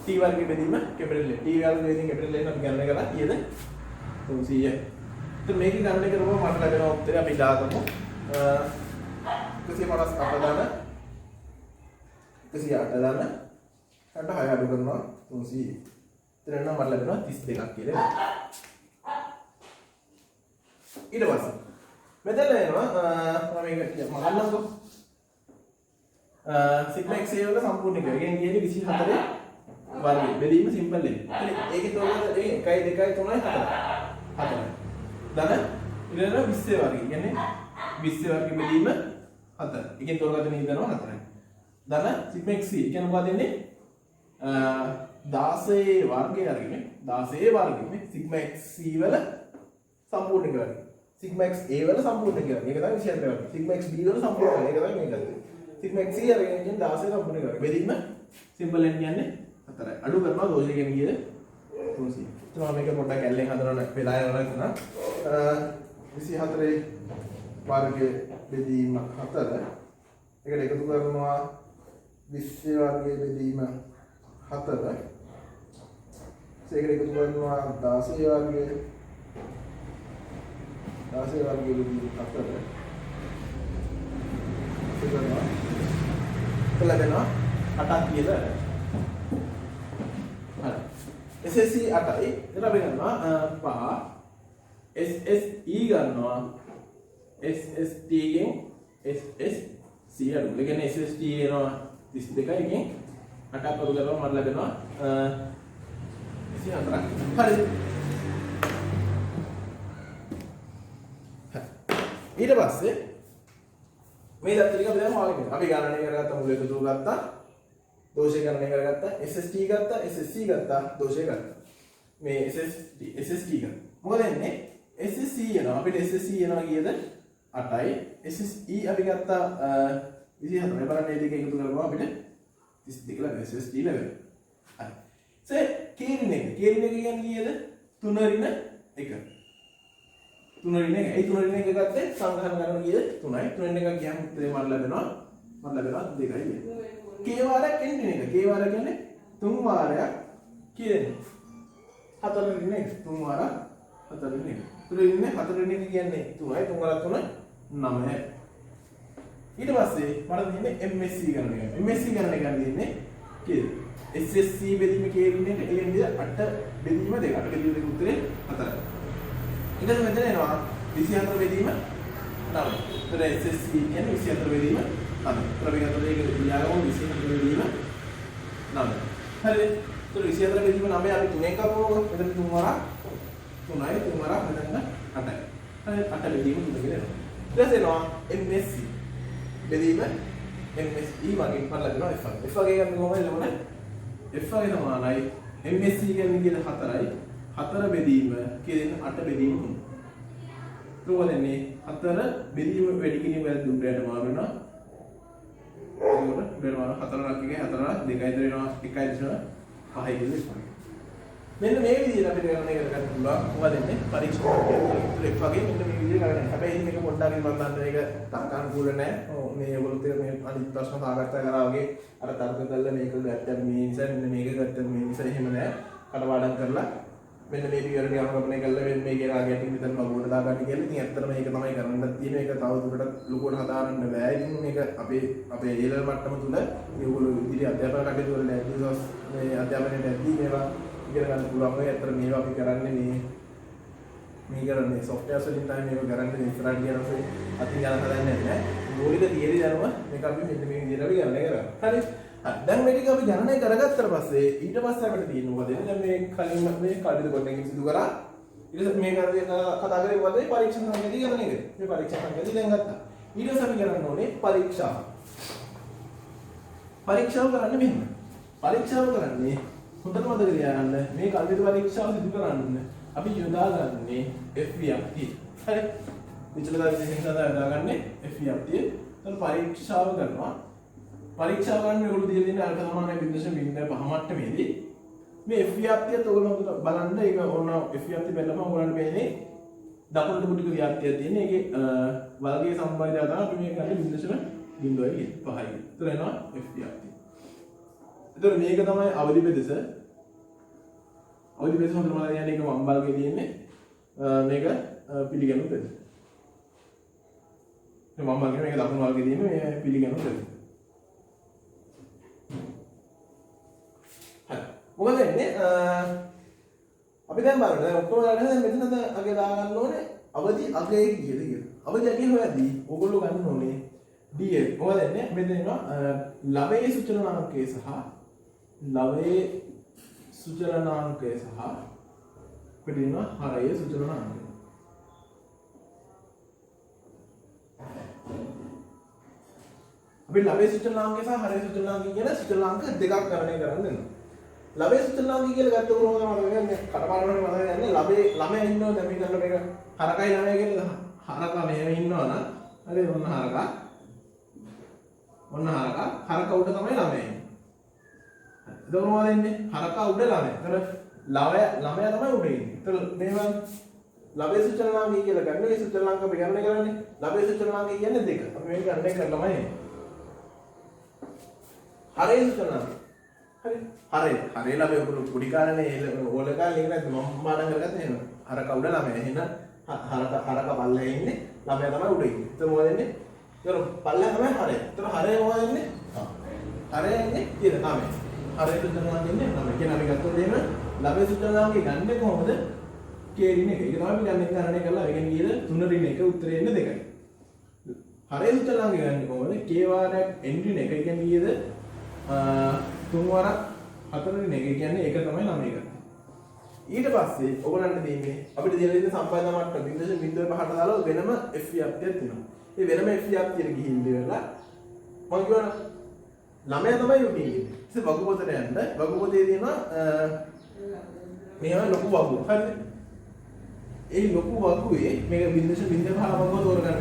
t වර්ගයේ බෙදීම කැපිටල් t වර්ගයේ බෙදීම කැපිටල් එක අපි ගණනය කරලා කීයද 300යි. ඉතින් මේක ගණනය කරපුවම මට ලැබෙන උත්තරය අපි දාගමු 158 දාන 108 දාන 66 අඩු කරනවා 300. ඉතින් නම් මට ලැබෙනවා 32ක් කියලා. ඊට පස්සේ මෙතන එනවා මම මේක මගන්නම්කෝ සිග්මා x වල සම්පූර්ණ එක. ඒ කියන්නේ 24 වර්ගය බෙදීම සිම්පල් එක. ඒකේ තෝරන දේ 1 2 3 4. 4. ධන ඊළඟ 20 වර්ගය. කියන්නේ 20 වර්ගය බෙදීම 4. එකෙන් තෝරගන්න නීදනවා 4යි. ධන සිග්මා x කියන්නේ මොකක්ද දෙන්නේ? 16 වර්ගය අරගෙන 16 වර්ගෙ සිග්මා x වල සම්පූර්ණ කරගන්න. සිග්මා x a වල සම්පූර්ණ කරගන්න. ඒක තමයි විශේෂ කරන්නේ. සිග්මා x b වල සම්පූර්ණ කරගන්න. ඒක තමයි මේක. සිග්මා x අරගෙන කියන්නේ 16 සම්පූර්ණ කරගන්න. බෙදීම සිම්පල් එක කියන්නේ 4යි. අඩු කරනවා දෝෂය කියන්නේ කීයද? 300. තමයි මේක පොඩ්ඩක් ඇල්ලෙන් හදනවනේ වෙලා යනවා නේද? 24 වර්ගයේ බෙදීම 4. ඒකට එකතු කරනවා 20 වර්ගයේ බෙදීම 4. ඒකට එකතු කරනවා 16 වර්ගයේ 16 වර්ගයේ බෙදීම 4. ලැබෙනවා 8ක් කියලා. හරි. SSC 8යි. එතන අපි ගන්නවා 5. SSE ගන්නවා SST ගෙන් SSC අඩු. ඒ කියන්නේ SST එනවා 32යි ගෙන් 8ක් අඩු කරලා මට ලැබෙනවා 24ක්. හරි. ඊට පස්සේ මේ දත් ටික අපි දැන් මාර්ග කරනවා. අපි ගණනය කරගත්ත මුල එකතු ගත්තා. දෝෂය ගණනය කරගත්තා. SST ගත්තා, SSC ගත්තා, දෝෂය ගත්තා. මේ SST ගත්තා. මොකද එන්නේ? SSC එනවා. අපිට SSC එනවා කීයද? 8යි. SSE අපි ගත්තා 24. බලන්න මේ දෙක එකතු කරපුවම අපිට 32 ලැබෙනවා. SST ලැබෙනවා. හරි. කේරින් එක. කේරින් එක කියන්නේ කීයද? 3 ඍණ 1. 3 ඍණ 1. ඒ 3 ඍණ 1 ගත්තේ සංගහන ගණන කීයද? 3යි. 3 ඍණ 1 ගියාම උත්තරේ මට ලැබෙනවා 2යි. k වාරයක් එන්නේ එක. k වාර කියන්නේ 3 වාරයක් කියන්නේ 4 ඍණ 1. 3 වාරක් 4 ඍණ 1. 3 ඍණ 4 ඍණ 1 කියන්නේ 3යි. 3 වාරක් 3 9යි. ඊට පස්සේ මට දෙන්නේ MSC ගණන එක. MSC ගණන එක දෙන්නේ කීයද? SSC බෙදීම k ඍණ 1 ඒ කියන්නේ 8 බෙදීම 2. 8 බෙදීම 2 උත්තරේ 4යි. ඊට පස්සේ මෙතන එනවා 24 බෙදීම 9. ඒතර SSC කියන්නේ 24 බෙදීම 9. ප්‍රවේගත දෙක ලියාගමු 24 බෙදීම 9. හරි. ඒතර 24 බෙදීම 9 අපි තුනෙන් කරමු. මෙතන 3 වරක් 3යි 3 වරක් මෙතන 8යි. හරි 8 බෙදීම 3 කියලා එනවා. ඊට පස්සේ එනවා MSC බෙදීම MSE වගේ පරලා දෙනවා F වගේ. F වගේ ගන්න කොහොමද එතකොට? F වගේ සමානයි MSC කියන්නේ කීයද 4යි. 4 බෙදීම කියන 8 බෙදීම 3. කොහොමදන්නේ 4 බෙදීම වැඩි කිරීම වල දුරට මාරු වෙනවා. ඒකට වෙනවා 4ක් එකයි 4ක් 2යි දෙනවා 1.5යි කියලා. මෙන්න මේ විදිහට අපිට ගණනය කරගන්න පුළුවන්. මොකදන්නේ පරීක්ෂණ කියන්නේ F වගේ මෙන්න මේ විදිහට ගණනය. හැබැයි මේක පොඩ්ඩක් මම දන්න මේක තරකානුකූල නැහැ. මේ ඔයගොල්ලෝ මේ අනිත් ප්‍රශ්න සාකච්ඡා කරා වගේ අර තර්ක කළා මේක ගත්තා මේ නිසා මෙන්න මේක ගත්තා මේ නිසා එහෙම නැහැ. කඩපාඩම් කරලා මෙන්න මේ පියවරට යනකම් කළා මෙන්න මේ කියලා ගැටින් විතර වගුවට දාගන්න කියලා. ඉතින් ඇත්තටම මේක තමයි කරන්න තියෙන එක තව දුරටත් ලොකුවට හදාගන්න බෑ. ඉතින් මේක අපේ A-level මට්ටම තුල මේගොල්ලෝ ඉදිරි අධ්‍යාපන කටයුතු වල නැතිවස් මේ අධ්‍යාපනයේ නැති මේවා ඉගෙන ගන්න පුළුවන්. ඔය ඇත්තට මේවා අපි කරන්නේ මේ කරන්නේ software වලින් තමයි මේක කරන්නේ. ඉස්සරහට යනකොට අතින් යන හදන්නේ නැහැ. මූලික තියරි දැනුම මේක අපි මෙන්න මේ විදිහට අපි ගණනය කරනවා. හරි. දැන් මේ ටික අපි ගණනය කරගත්තට පස්සේ ඊට පස්සේ අපිට තියෙන මොකද? දැන් මේ කලින් මේ කඩිත කොටකින් සිදු කරා. ඊට පස්සේ මේ කතා කරේ මොකද? පරීක්ෂණ සංඛ්‍යාදී ගණනය කරේ. මේ පරීක්ෂණ සංඛ්‍යාදී දැන් ගත්තා. ඊට පස්සේ අපි කරන්න ඕනේ පරීක්ෂාව. පරීක්ෂාව කරන්නේ මෙහෙම. පරීක්ෂාව කරන්නේ හොඳට මතක තියාගන්න මේ කල්පිත පරීක්ෂාව සිදු කරන්න අපි යොදාගන්නේ FVFT. හරි. විචලතා විශ්ලේෂණ සඳහා යොදාගන්නේ FVFT. එතන පරීක්ෂාව කරනවා. පරීක්ෂාව ගන්න මේගොල්ලෝ දීලා තියෙන අල්ප සමානයි 0.05 මට්ටමේදී මේ FVFTයත් ඔයගොල්ලෝ හොඳට බලන්න. ඒක ඕන FVFT බැලුවම ඔයගොල්ලන්ට පේන්නේ දකුණට පුටික ව්‍යාප්තියක් තියෙන. ඒකේ වර්ගයේ සම්බන්ධතාවය තමයි අපි මේ කරන්නේ 0.05යි. ඒතර එනවා FVFT. එතකොට මේක තමයි අවදි පෙදෙස. අවදි පෙදෙස හොඳට මතක තියාගන්න. ඒක වම් බල්ගේ තියෙන්නේ මේක පිළිගනු පෙදෙස. මේ වම් බල්ගේ මේක දකුණු බල්ගේ තියෙන්නේ මේ පිළිගනු පෙදෙස. හරි. මොකද වෙන්නේ අපි දැන් බලන්න දැන් ඔක්කොම ගන්න මෙතනද අගේ දාගන්න ඕනේ අවදි අගේ කීයද කියලා. අවදි අගේ හොයද්දී ඕගොල්ලෝ ගන්න ඕනේ DL. මොකද වෙන්නේ මෙතන එනවා ලවයේ සුචලනාංකය සහ ලවයේ සුචලනාංකය සහ පිටින්ම හරයේ සුචලනාංකය. අපි ලවයේ සුචලනාංකය සහ හරයේ සුචලනාංකය කියන සුචලනාංක දෙකක් ගණනය කරන්න දෙනවා. ලවයේ සුචලනාංකය කියලා ගත්ත උනම තමයි මම කියන්නේ කටපාඩමනේ මම කියන්නේ ලවයේ ළමයා ඉන්නවා දැන් මේ කරන මේක හරකයි ළමයා කියලා හරකා මෙහෙම ඉන්නවා නම් හරි ඔන්න හරකා ඔන්න හරකා උඩ තමයි ළමයා ඉන්නේ. එතකොට මොකද වෙන්නේ? හරකා උඩ ළමයා. එතකොට ළමයා තමයි උඩ ඉන්නේ. එතකොට මේවා ලවයේ සුචලනාංකය කියලා ගන්න. මේ සුචලනාංක අපි ගණනය කරන්නේ. ලවයේ සුචලනාංකය කියන්නේ දෙක. අපි මේක ගණනය කරලාමයි එන්නේ. හරේ සුචලනාංකය. හරි. හරේ ලවයේ පොඩි කාරණේ ඕල කාලේ ඉන්නේ නැත්නම් මම මාඩම් කරගත්තා එහෙම. හරකා උඩ ළමයා. එහෙනම් හරකා පල්ලේ ඉන්නේ. ළමයා තමයි උඩ ඉන්නේ. එතකොට මොකද වෙන්නේ? එතකොට පල්ලේ තමයි හරේ. එතකොට හරේ මොකද වෙන්නේ? හරේ ඉන්නේ කියන ළමයා. හරේ සුචලනාංකය ඉන්නේ ළමයා. කියන අපි ගත්තොත් එහෙම ලවයේ සුචලනාංකය ගන්න කොහොමද? K ඍණ 1. ඒක තමයි අපි ගන්න ගණනය කරලා ඒකෙන් ගියද 3 ඍණ 1 උත්තරේ එන්නේ 2යි. හරේ සුචලනාංකය ගන්න කොහොමද? K වාරයක් n ඍණ 1 එකෙන් ගියද 3 වාරක් 4 ඍණ 1 කියන්නේ ඒක තමයි ළමයි ගන්න. ඊට පස්සේ ඔයගලන්ට දෙන්නේ අපිට දීලා තියෙන සම්පාදන මට්ටම 0.05ට දාලා වෙනම FVFTයක් තියෙනවා. ඒ වෙනම FVFTයට ගිහින් ඉවරලා මම කියවන ළමයා තමයි උඩින් ඉන්නේ. ඉතින් වගුපොතට යන්න වගුපොතේ තියෙනවා මේවා ලොකු වගුව. හරිද? ඒ ලොකු වගුවේ මේක 0.05 වගුව තෝරගන්න.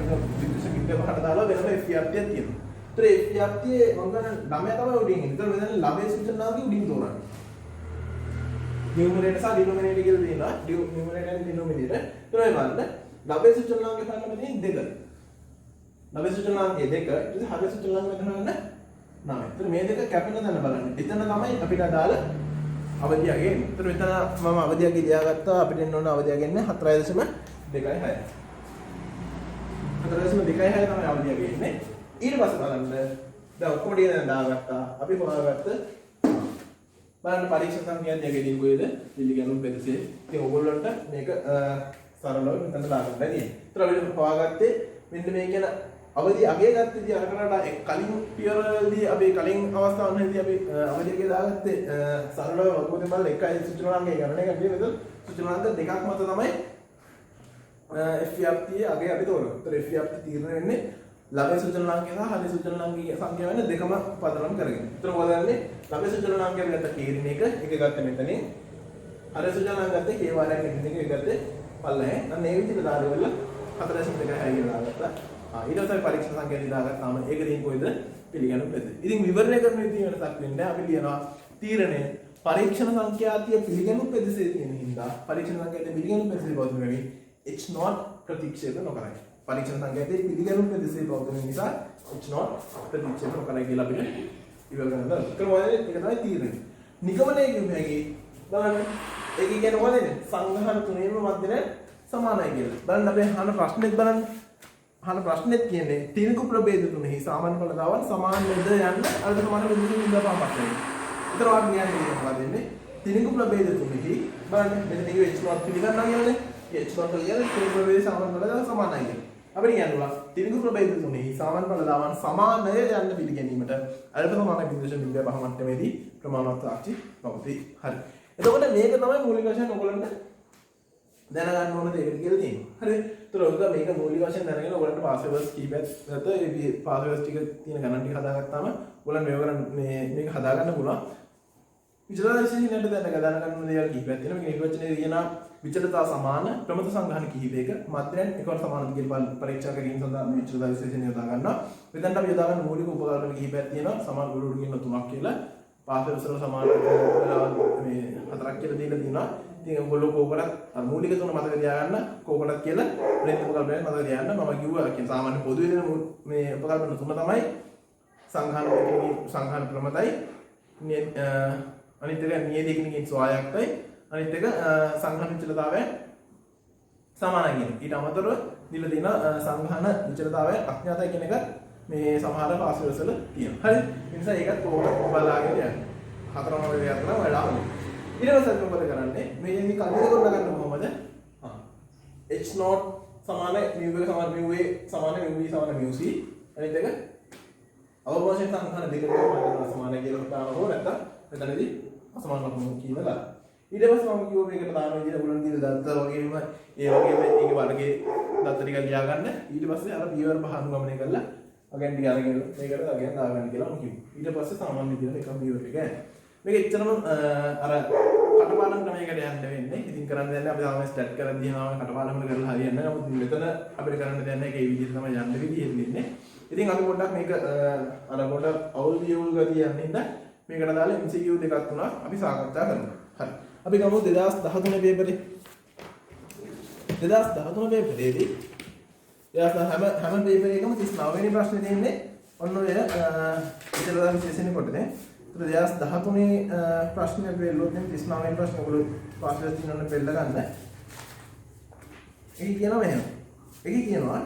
0.05ට දාලා වෙනම FVFTයක් තියෙනවා. ඒතර FVFTයේ මම ගන්න ළමයා තමයි උඩින් ඉන්නේ. ඒතර මෙතන ළමයේ සුචලනාංකය උඩින් තෝරන්නේ. न्यूमरेटर सा डिनोमिनेटर කියලා තියෙනවා. Numerator and denominator. ඒතර ඒ බලන්න ලවයේ සුචලනාංකය ගන්න මෙතන දෙක. ලවයේ සුචලනාංකය දෙක. ඊට පස්සේ හරයේ සුචලනාංකය මෙතන ගන්න 9. ඒතර මේ දෙක කැපෙන තැන බලන්න. එතන තමයි අපිට අදාළ අවධිය අගේ එන්නේ. ඒතර මෙතන මම අවධිය අගේ ලියාගත්තා. අපිට එන්න ඕන අවධිය අගේ එන්නේ 4.26. 4.26 තමයි අවධිය අගේ එන්නේ. ඊට පස්සේ බලන්න දැන් ඔක්කොම ටික දැන් දාගත්තා. අපි හොයාගත්ත බලන්න පරීක්ෂා සංඛ්‍යාව දෙකකින් කොහෙද පිළිගැනුම් පෙදෙසේ. ඉතින් ඔයගොල්ලන්ට මේක සරලව මෙතන දාගන්න බැහැ. ඒතර අපි හොයාගත්තේ මෙන්න මේ කියන අවධි අගය ගත්තදී අර කරලා කලින් පියවරවලදී අපි කලින් අවස්ථාවන්වලදී අපි අවධි අගය දාගත්තේ සරලව වගුවතෙන් බලලා එකයි සුචලනාංකය ගණනය කරන්නේ. මෙතන සුචලනාංක දෙකක් මත තමයි FVFT අගය අපි තෝරන්නේ. ඒතර FVFT තීරණය වෙන්නේ ලවයේ සුචලනාංකය සහ හරේ සුචලනාංකය සංඛ්‍යාව වෙන දෙකම පදනම් කරගෙන. ඒතර මොකද කරන්නේ? ලවයේ සුචලනාංකය අපි ගත්ත K ඍණ 1 ගත්ත මෙතනින්. හරේ සුචලනාංකය ගත්තේ K වාරයක් ඍණ 1 ගත්තේ පල්ලෙහා. අන්න ඒ විදිහට දාලා 4.2 කියලා දාගත්තා. ඊට පස්සේ පරීක්ෂා සංඛ්‍යාව දාගත්තාම ඒක දින් කොයිද පිළිගනු පෙදෙස. ඉතින් විවරණය කරන විදිහ වෙනසක් වෙන්නේ අපි ලියනවා තීරණය පරීක්ෂණ සංඛ්‍යාතිය පිළිගනු පෙදෙසේ තියෙන හින්දා පරීක්ෂණ සංඛ්‍යාතිය පිළිගනු පෙදෙසේ පවතින වෙමි H not ප්‍රතික්ෂේප නොකරයි. පරීක්ෂණ සංඛ්‍යාතිය පිළිගනු පෙදෙසේ පවතින නිසා H not ප්‍රතික්ෂේප නොකරයි කියලා අපිට ඉවර කරන්න. ඒක තමයි තීරණය. නිගමනයේ කියන්නේ බලන්න ඒක කියන්නේ මොකද? සංඝහන තුනේම මැදේ සමානයි කියලා. බලන්න අපි අහන ප්‍රශ්නෙත් බලන්න. අහන ප්‍රශ්නෙත් කියන්නේ තිනිකු ප්‍රභේද තුනෙහි සාමාන්‍ය ඵල දාවල් සමාන නේද යන්න අර සමාන බිඳුකින් ඉඳපහම ප්‍රශ්නේ. ඒතර වාට කියන්නේ මොකද වෙන්නේ? තිනිකු ප්‍රභේද තුනෙහි බලන්න මෙතන මේ h0 පිළිගන්නවා කියන්නේ h0 කියන්නේ තිනිකු ප්‍රභේද සාමාන්‍ය ඵල දාවල් සමානයි කියන්නේ. අපිට කියන්නවා තිනිකු ප්‍රභේද තුනෙහි සමාන ඵල දාවල් සමානය යන්න පිළිගැනීමට අල්ප සමාන බිඳුශ බිඳුව පහ මට්ටමේදී ප්‍රමාණවත් සාක්ෂි පවතී. හරි. එතකොට මේක තමයි මූලික වශයෙන් ඔයගොල්ලන්ට දැනගන්න ඕන දෙයක් කියලා තියෙනවා. හරිද? ඒතර ඔයගොල්ලෝ මේක මූලික වශයෙන් දැනගෙන ඔයගොල්ලන්ට පාස්වර්ඩ්ස් කීපයක් නැත්නම් ඒ පාස්වර්ඩ්ස් ටික තියෙන ගණන් ටික හදාගත්තාම ඔයගොල්ලන් මේක කරන් මේක හදාගන්න පුළුවන්. විචලනශීලීනට දැනගන්න දේවල් කීපයක් තියෙනවා. මේක නිර්වචනයේ තියෙන විචලතා සමාන ප්‍රමත සංඝාන කිහිපයක මැදෙන් එකවර සමානද කියලා පරීක්ෂා කිරීම සඳහා මේ විචලතා විශ්ලේෂණය යොදා ගන්නවා. මෙතනට අපි යොදා ගන්න මූලික උපකරණ කිහිපයක් තියෙනවා. සමාන ගුරු කියන තුනක් කියලා. පාස්වර්ඩ්ස් වල සමාන මේ හතරක් කියලා දීලා තියෙනවා. ඉතින් ඔයගොල්ලෝ කෝකටත් මූලික තුන මතක තියාගන්න කෝකටත් කියලා ප්‍රේත උපකල්පනයක් මතක තියාගන්න මම කිව්වා කියන සාමාන්‍ය පොදුවේ දෙන මේ උපකල්පන තුන තමයි සංඝාන ප්‍රමතයි අනිත් එක නියදී කෙනකින් සෝයාක්තයි අනිත් එක සංඝාන විචලතාවය සමානයි කියන. ඊට අමතරව දීලා තියෙන සංඝාන විචලතාවය අඥාතයි කියන එක මේ සමහර පාස්වර්ඩ්ස් වල තියෙනවා. හරි. ඒ නිසා ඒකත් කොහොමද බලාගෙන යන්න. හතරම වගේ අතන වෙලාවනේ. ඊට පස්සේ අපි මොකද කරන්නේ? මේකෙදි කල්පිත කරගන්න කොහොමද? h0 සමාන mu එක සමාන mu a සමාන mu b සමාන mu c අනිත් එක අවබෝධයෙන් සංඛාන දෙකකට සමාන කියලා හිතාම හෝ නැත්නම් මෙතනදී අසමාන ලකුණු කියලා. ඊට පස්සේ මම කිව්වා මේකට දාන විදිහට උලන් දින දත්ත වගේම ඒ වගේම ඒකේ වර්ගයේ දත්ත ටික ලියා ගන්න. ඊට පස්සේ අර පියවර පහ අනුගමනය කරලා අගයන් ටික අරගෙන මේකට අගයන් දාගන්න කියලා මම කිව්වා. ඊට පස්සේ සාමාන්‍ය විදිහට එකම පියවර එක ගන්න. මේක එච්චරම අර කටපාඩම් ක්‍රමයකට යන්න වෙන්නේ. ඉතින් කරන්න දෙන්නේ අපි සාමාන්‍ය ස්ටැට් කරන් දිනනවා කටපාඩම් වල කරලා හරියන්නේ නැහැ. නමුත් මෙතන අපිට කරන්න දෙන්නේ ඒකේ විදිහට තමයි යන්න වෙන්නේ. ඉතින් අපි පොඩ්ඩක් මේක අර පොඩ්ඩක් අවුල් වියුල් ගතිය යන්න හින්දා මේකට දාලා MCQ දෙකක් තුනක් අපි සාකච්ඡා කරනවා. හරි. අපි ගමු 2013 පේපරේ 2013 පේපරේදී හැම පේපර් එකම 39 වෙනි ප්‍රශ්නේ තියෙන්නේ ඔන්න ඔය විචලන විශේෂණ කොටනේ. 2013 ප්‍රශ්නේ බෙල්ලුවොත් 39 වෙනි ප්‍රශ්නේ ඔයගොල්ලෝ පාස්වර්ඩ් දිනන්න බෙල්ල ගන්න. ඒක කියනවා මෙහෙම. ඒක කියනවා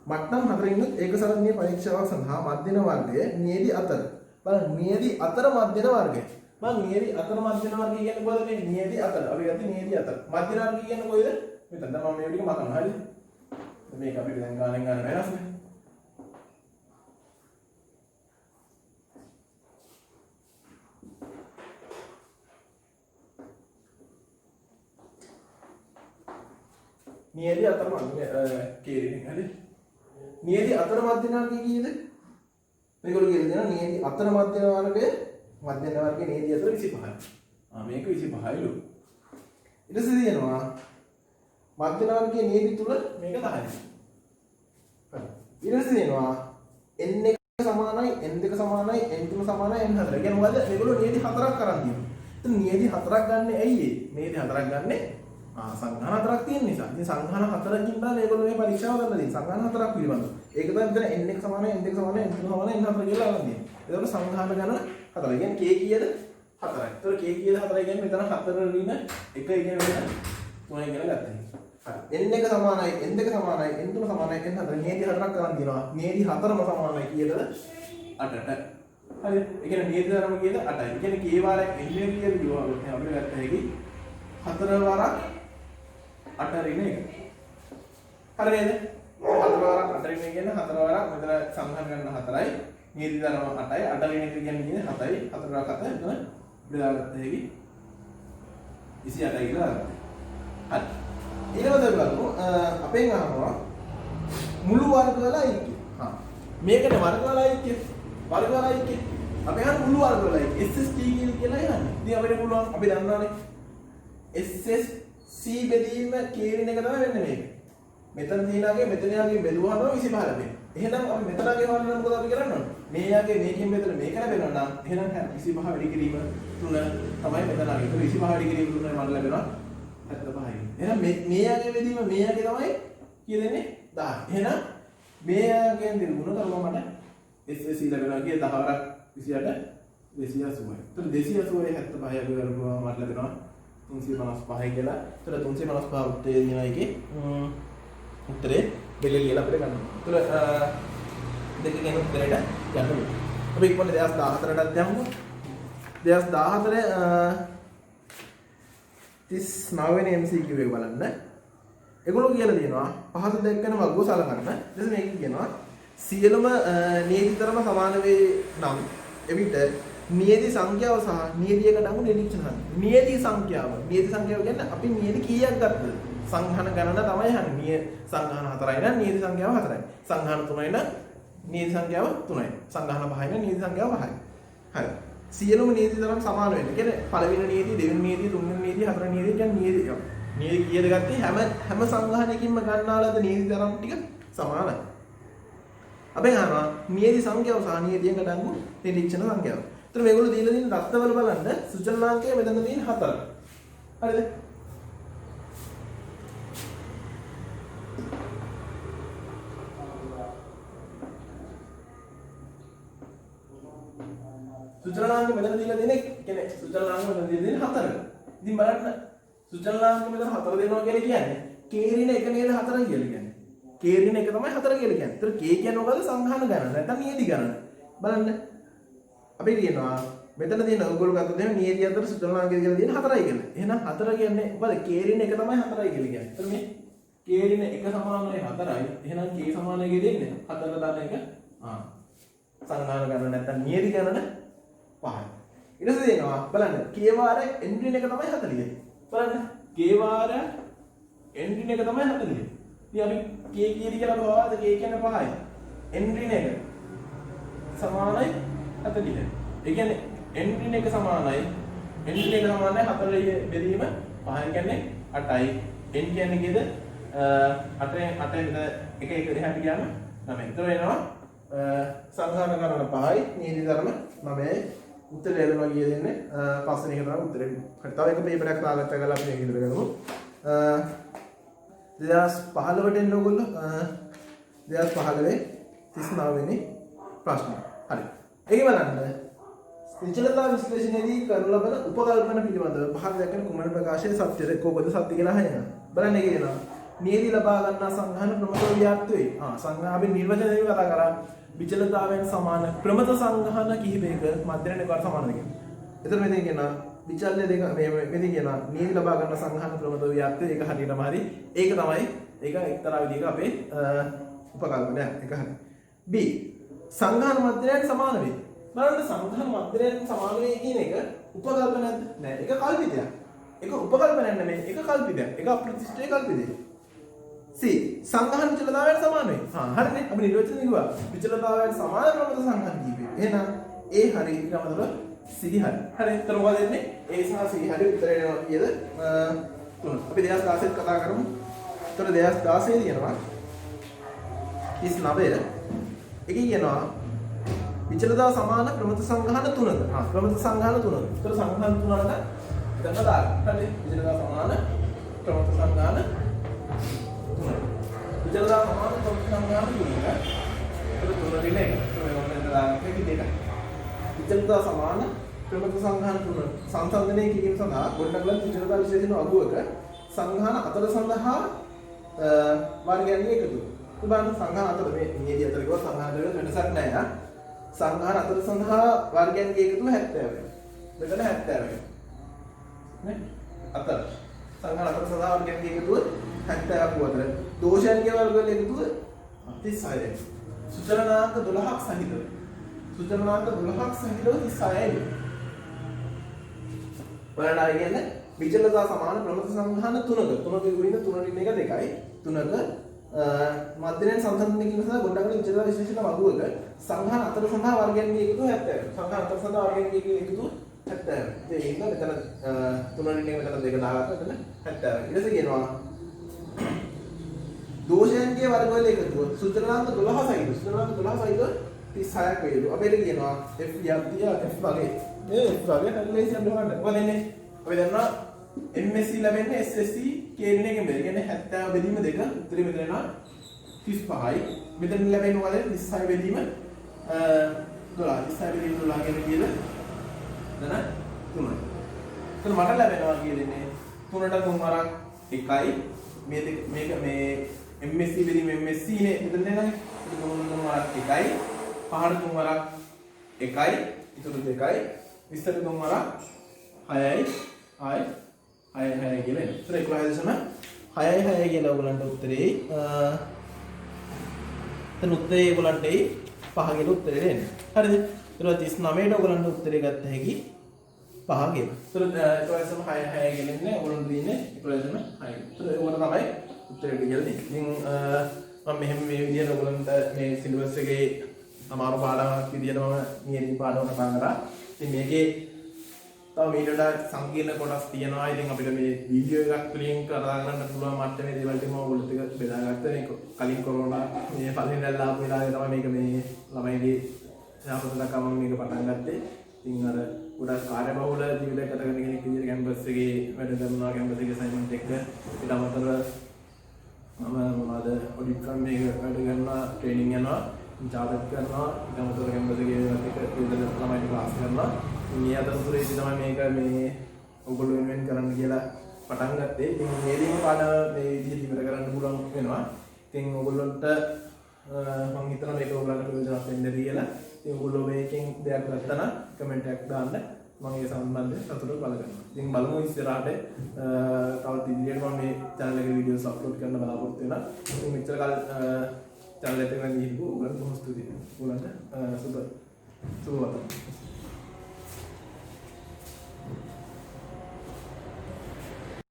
මට්ටම් 4 ඉන්න ඒකසරණීය පරීක්ෂාවක් සඳහා මධ්‍යන වර්ගයේ නියැදි අතර. බලන්න නියැදි අතර මධ්‍යන වර්ගය. මම නියැදි අතර මධ්‍යන වර්ගය කියන්නේ කොහොමද මේ නියැදි අතර. අපි ගත්තේ නියැදි අතර. මධ්‍යන වර්ගය කියන්නේ කොයිද? මෙතන තමයි මේ ටික මතන්න හරිද? මේක අපිට දැන් ගන්න වෙනස්නේ. නියැදි අතර මධ්‍යන කීරෙන්නේ හරිද? නියැදි අතර මධ්‍යන වර්ගය කීයද? මේගොල්ලෝ කියලා දෙනවා නියැදි අතර මධ්‍යන වර්ගය මධ්‍යන වර්ගයේ නියැදි අතර 25යි. මේක 25යිලු. ඊට පස්සේ තියෙනවා මධ්‍යන වර්ගයේ නියැදි තුල මේක 10යි. හරි. ඊට පස්සේ තියෙනවා n1 සමානයි n2 සමානයි n3 සමානයි n4. ඒ කියන්නේ මොකද? මේගොල්ලෝ නියැදි 4ක් අරන් තියෙනවා. එතන නියැදි 4ක් ගන්න ඇයි ඒ? නියැදි 4ක් ගන්නේ සංඝාන 4ක් තියෙන නිසා. ඉතින් සංඝාන 4කින් තමයි මේගොල්ලෝ මේ පරීක්ෂාව කරන්න දෙන්නේ. සංඝාන 4ක් පිළිබඳව. ඒක තමයි මෙතන n1 සමානයි n2 සමානයි n3 සමානයි n4 කියලා අරන් තියෙන්නේ. ඒකට සංඝාන ගණන 4. කියන්නේ k කීයද? 4යි. ඒතර k කීයද 4යි කියන්නේ මෙතන 4 රින 1 ඉගෙන ගන්න 3 ඉගෙන ගත්තා. හරි. n1 සමානයි n2 සමානයි n3 සමානයි n4 නියැදි 4ක් කරන් තියෙනවා. නියැදි 4ම සමානයි කීයද? 8ට. හරි. ඒ කියන්නේ නියැදි ධර්ම කීයද? 8යි. ඒ කියන්නේ k වාරයක් n කියලා කිව්වා අපිට ගත්ත හැකි 4 වාරක් 8 රින 1. හරි නේද? 4 වාරක් 8 රින කියන්නේ 4 වාරක් මෙතන සංඝාන ගන්න 4යි. නියැදි ධර්ම 8යි. 8 රින කියන්නේ 7යි. 4 වාරක් 7 එතන බෙදාගත්ත හැකි 28යි කියලා ගත්තා. හරි. ඊළඟට බලමු අපෙන් අහනවා මුළු වර්ග වල අයිතිය. මේකට වර්ග වල අයිතිය. වර්ග වල අයිතිය. අපි අහන මුළු වර්ග වල අයිතිය. SST කියලා යන්නේ. ඉතින් අපිට පුළුවන් අපි දන්නවානේ SSC බෙදීම කියන එක තමයි වෙන්නේ මේක. මෙතන තියනාගේ මෙතන යාගේ බෙදුවහම 25 ලැබෙනවා. එහෙනම් අපි මෙතනගේ හොයන්න මොකද අපි කරන්න ඕනේ? මේ යාගේ මේකෙන් මෙතන මේක ලැබෙනවා නම් එහෙනම් 25 වැඩි කිරීම 3 තමයි මෙතනගේ. ඒක 25 වැඩි කිරීම 3 මට ලැබෙනවා 75යි. එහෙනම් මේ යාගේ බෙදීම මේ යාගේ තමයි කීය දෙන්නේ 10. එහෙනම් මේ යාගෙන් දෙන ගුණ කරලා මට SSC ලැබෙනවා කිය 10 වරක් 28 280යි. ඒතර 280 75 අපි කරපුවා මට ලැබෙනවා 355 කියලා. ඒතර 355 උත්තරේ දෙනවා එකේ උත්තරේ බෙලේ ලියලා අපිට ගන්න. ඒතර දෙක ගැන උත්තරේට ගන්න ඕනේ. අපි ඉක්මනට 2014ටත් යමු. 2014 39 වෙනි MCQ එක බලන්න. ඒගොල්ලෝ කියලා දෙනවා පහත දැක්කන වගුව සලකන්න. ඊට මේක කියනවා සියලුම නියතිතරම සමාන වේ නම් එවිට නියති සංඛ්‍යාව සහ නියතියකට අනුව නිරීක්ෂණ කරන්න. නියති සංඛ්‍යාව කියන්නේ අපි නියති කීයක් ගත්තද? සංඝාන ගණන තමයි අහන්නේ. සංඝාන 4යි නම් නියති සංඛ්‍යාව 4යි. සංඝාන 3යි නම් නියති සංඛ්‍යාව 3යි. සංඝාන 5යි නම් නියති සංඛ්‍යාව 5යි. හරි. සියලුම නියති තරම් සමාන වෙන්න. කියන්නේ පළවෙනි නියති, දෙවෙනි නියති, තුන්වෙනි නියති, හතරවෙනි නියති කියන්නේ නියති. නියති කීයද ගත්තේ? හැම සංඝානයකින්ම ගන්නාලද නියති තරම් ටික සමානයි. අපි අහනවා නියති සංඛ්‍යාව සහ නියතියකට අනුව නිරීක්ෂණ සංඛ්‍යාව. ඒතර මේගොල්ලෝ දීලා තියෙන දත්තවල බලන්න සුචලනාංකය මෙතන තියෙන 4. හරිද? සුචලනාංක මෙතන දීලා තියෙන කියන්නේ සුචලනාංක මෙතන දීලා තියෙන 4. ඉතින් බලන්න සුචලනාංක මෙතන 4 දෙනවා කියන්නේ කේරින එක නේද 4 කියලා කියන්නේ. කේරින එක තමයි 4 කියලා කියන්නේ. ඒතර K කියන්නේ මොකද? සංඝාන ගණන. නැත්නම් නියති ගණන. බලන්න. අපි කියනවා මෙතන තියෙන ඔයගොල්ලෝ ගත්තොත් එහෙනම් නියති අතර සුචලනාංකය කියලා තියෙන 4යි කියලා. එහෙනම් 4 කියන්නේ මොකද? කේරින එක තමයි 4යි කියලා කියන්නේ. ඒතර මේ කේරින එක සමානයි 4යි. එහෙනම් K සමානයි කියන්නේ 4 දාන එක සංඝාන ගණන නැත්නම් නියති ගණන 5යි. ඊට පස්සේ දෙනවා බලන්න K වාර එන්ට්‍රි එක තමයි 40. බලන්න K වාර එන්ට්‍රි එක තමයි 40. ඉතින් අපි K කීයද කියලා බලවද? K කියන්නේ 5යි. එන්ට්‍රි එක සමානයි 40. ඒ කියන්නේ එන්ට්‍රි එක සමානයි. එන්ට්‍රි එක සමානයි 4 බෙදීම 5 කියන්නේ 8යි. n කියන්නේ කීයද? 8 එක එහාට ගියාම 9. ඒතර වෙනවා සංඝාන ගණන 5යි, නියති ධර්ම 9යි. උත්තරය ලැබෙනවා කිය දෙන්නේ පස්වෙනි එක තමයි උත්තරේ. හරි. තව එක පේපර් එකක් සාකච්ඡා කරලා අපි මේක ඉදිරියට ගමු. 2015ට එන්න ඕගොල්ලෝ 2015 39 වෙනි ප්‍රශ්න. හරි. ඒක බලන්න. විචලතා විශ්ලේෂණයේදී කරන ලබන උපකල්පන පිළිබඳව පහත දැක්වෙන කුමන ප්‍රකාශයේ සත්‍යද කොබද සත්‍ය කියලා අහනවා. බලන්න ඒක කියනවා. නියති ලබා ගන්නා සංඝාන ප්‍රමත ව්‍යාප්ත වේ. සංඝාන අපි නිර්වචනයෙන් කතා කරා. විචලතාවයන් සමාන ප්‍රමත සංඝාන කිහිපයක මධ්‍යරණ එකවර සමානද කියලා. එතන මෙතන කියනවා විචල්‍ය දෙක මෙතන කියනවා නියති ලබා ගන්න සංඝාන ප්‍රමත ව්‍යාප්ත ඒක හරියටම හරි. ඒක තමයි ඒක එක්තරා විදිහක අපේ උපකල්පනයක්. ඒක හරි. B සංඝාන මධ්‍යරණ සමාන වේ. බලන්න සංඝාන මධ්‍යරණ සමාන වේ කියන එක උපකල්පනයක්ද? නෑ. ඒක කල්පිතයක්. ඒක උපකල්පනයක් නෙමෙයි. ඒක කල්පිතයක්. ඒක අප්‍රතිෂ්ඨිත කල්පිතයක්. C සංඝාන විචලතාවයන් සමාන වේ. හරිනේ. අපි නිර්වචනය කිව්වා. විචලතාවයන් සමාන ප්‍රමත සංඝාන කිහිපය. එහෙනම් A හරි ඊළඟට C හරි. හරි. එතන මොකද වෙන්නේ? A සහ C හරි උත්තරේ එනවා කීයද? 3. අපි 2016 කතා කරමු. එතන 2016 තියෙනවා 39. එකේ කියනවා විචලතාව සමාන ප්‍රමත සංඝාන 3ක. ප්‍රමත සංඝාන 3ක. එතන සංඝාන 3කට දැන් දාන්න. හරි. විචලතාව සමාන ප්‍රමත සංඝාන විචලතාව සමාන ප්‍රමත සංඝාන 3ක. ඒක 3 දින එක. මේක දාන්න දෙක. විචලතාව සමාන ප්‍රමත සංඝාන 3 සංසන්දනය කිරීම සඳහා ගොඩනගන විචලතාව විශේෂණ අගුවක සංඝාන 4 සඳහා වර්ගයන් එකතු. උදාහරණ සංඝාන 4 මේ නියති 4 කිව්වා සංඝාන 4 වෙනසක් නැහැ. සංඝාන 4 සඳහා වර්ගයන් එකතු 70 වෙනවා. මෙතන 70 වෙනවා. නේ? 4 සංඝාන 4 සඳහා වර්ගයන් එකතු 70ක් අතර දෝෂයන්ගේ වර්ගවල එකතුව 36 වෙනවා. සුචලනාංක 12ක් සහිතව. සුචලනාංක 12ක් සහිතව 36යි. බලන්න ආයෙ කියන්නේ විචලතා සමාන ප්‍රමත සංඝාන 3ක. 3ක ගුණින 3 රින් එක 2යි. 3ක මධ්‍යරණ සංසන්දනය කිරීම සඳහා ගොඩනගන විචලතා විශේෂණ වගුවක සංඝාන 4 සඳහා වර්ගයන්ගේ එකතුව 70. සංඝාන 4 සඳහා වර්ගයන්ගේ එකතුව 70. ඒක මෙතන 3 රින් එක මෙතන 2 දාගත්තා මෙතන 70. ඊට පස්සේ කියනවා දෝෂයන්ගේ වර්ගවල එකතුව සුචලනාංක 12 සහිත. සුචලනාංක 12 සහිත 36ක් වේලු. අපිට කියනවා F යක්තිය F වගේ. මේ F වගේ කැල්කුලේෂන් කරන්න. මොකද එන්නේ? අපි දන්නවා MSc ලැබෙන්නේ SSC කේරින එකෙන් බෙද. කියන්නේ 70 බෙදීම 2 උත්තරේ මෙතන එනවා 35යි. මෙතන ලැබෙන්නේ මොකද? 36 බෙදීම 12. 36 බෙදීම 12 කියන්නේ කීයද? එතන 3යි. එතන මට ලැබෙනවා කියන්නේ 3ට 3 වරක් 1යි මේක මේ MSc බෙදීම MSc නේ මෙතන නේද? 3 වරක් 1යි 5ට 3 වරක් 1යි ඉතුරු 2යි 20ට 3 වරක් 6යි ආයි 6 කියලා එනවා. ඒතර 11.6 කියලා ඔයගලන්ට උත්තරේ එතන උත්තරේ ඔයගලන්ට 5 කියලා උත්තරේ දෙන්නේ. හරිද? ඊට පස්සේ 39ට ඔයගලන්ට උත්තරේ ගත්ත හැකි 5 කියලා. ඒතර 11.6 කියලා ඉන්නේ ඔයගලන්ට දෙන්නේ 11.6. ඒතර ඒකට තමයි උත්තරේ කියලා දෙන්නේ. ඉතින් මම මෙහෙම මේ විදිහට ඔයගලන්ට මේ සිලබස් එකේ අමාරු පාඩමක් විදිහට මම නියමිත පාඩම කතා කරා. ඉතින් මේකේ තව මීටට සංකීර්ණ කොටස් තියෙනවා. ඉතින් අපිට මේ වීඩියෝ එකක් තුලින් කතා කරන්න පුළුවන් මට්ටමේ දේවල් ටික මම ඔයගොල්ලොත් එක්ක බෙදාගත්තා. මේක කලින් කොරෝනා මේ පළවෙනි රැල්ල ආපු වෙලාවේ තමයි මේක මේ ළමයිගේ යාපතලකම මේක පටන් ගත්තේ. ඉතින් අර ගොඩක් කාර්යබහුල ජීවිතයක් ගත කරන කෙනෙක් විදිහට කැම්පස් එකේ වැඩ කරනවා. කැම්පස් එකේ අසයින්මන්ට් එක ඊට අමතරව මම මොනවද ඔඩිට් ෆර්ම් එකක වැඩ කරනවා, ට්‍රේනින් යනවා, ජාබ් කරනවා. ඊට අමතරව කැම්පස් එකේ ඒවත් එක ළමයින්ට ක්ලාස් කරනවා. මේ අතරතුරේදී තමයි මේක මේ ඔයගොල්ලෝ වෙනුවෙන් කරන්න කියලා පටන් ගත්තේ. ඉතින් මේදීම පාඩම මේ විදිහට ඉවර කරන්න පුළුවන් වෙනවා. ඉතින් ඔයගොල්ලන්ට මම හිතනවා මේක ඔයගොල්ලන්ට ප්‍රයෝජනවත් වෙන්න කියලා. ඉතින් ඔයගොල්ලෝ මේකෙන් දෙයක් ගත්තා නම් කමෙන්ට් එකක් දාන්න. මම ඒ සම්බන්ධයෙන් සතුටු පළ කරනවා. ඉතින් බලමු ඉස්සරහට තවත් ඉදිරියට මම මේ channel එකේ වීඩියෝස් අප්ලෝඩ් කරන්න බලාපොරොත්තු වෙනවා. ඉතින් මෙච්චර කල් channel එකට ගිහින් ඔයගොල්ලන්ට බොහොම ස්තුතියි. ඔයගොල්ලන්ට සුබ වතන.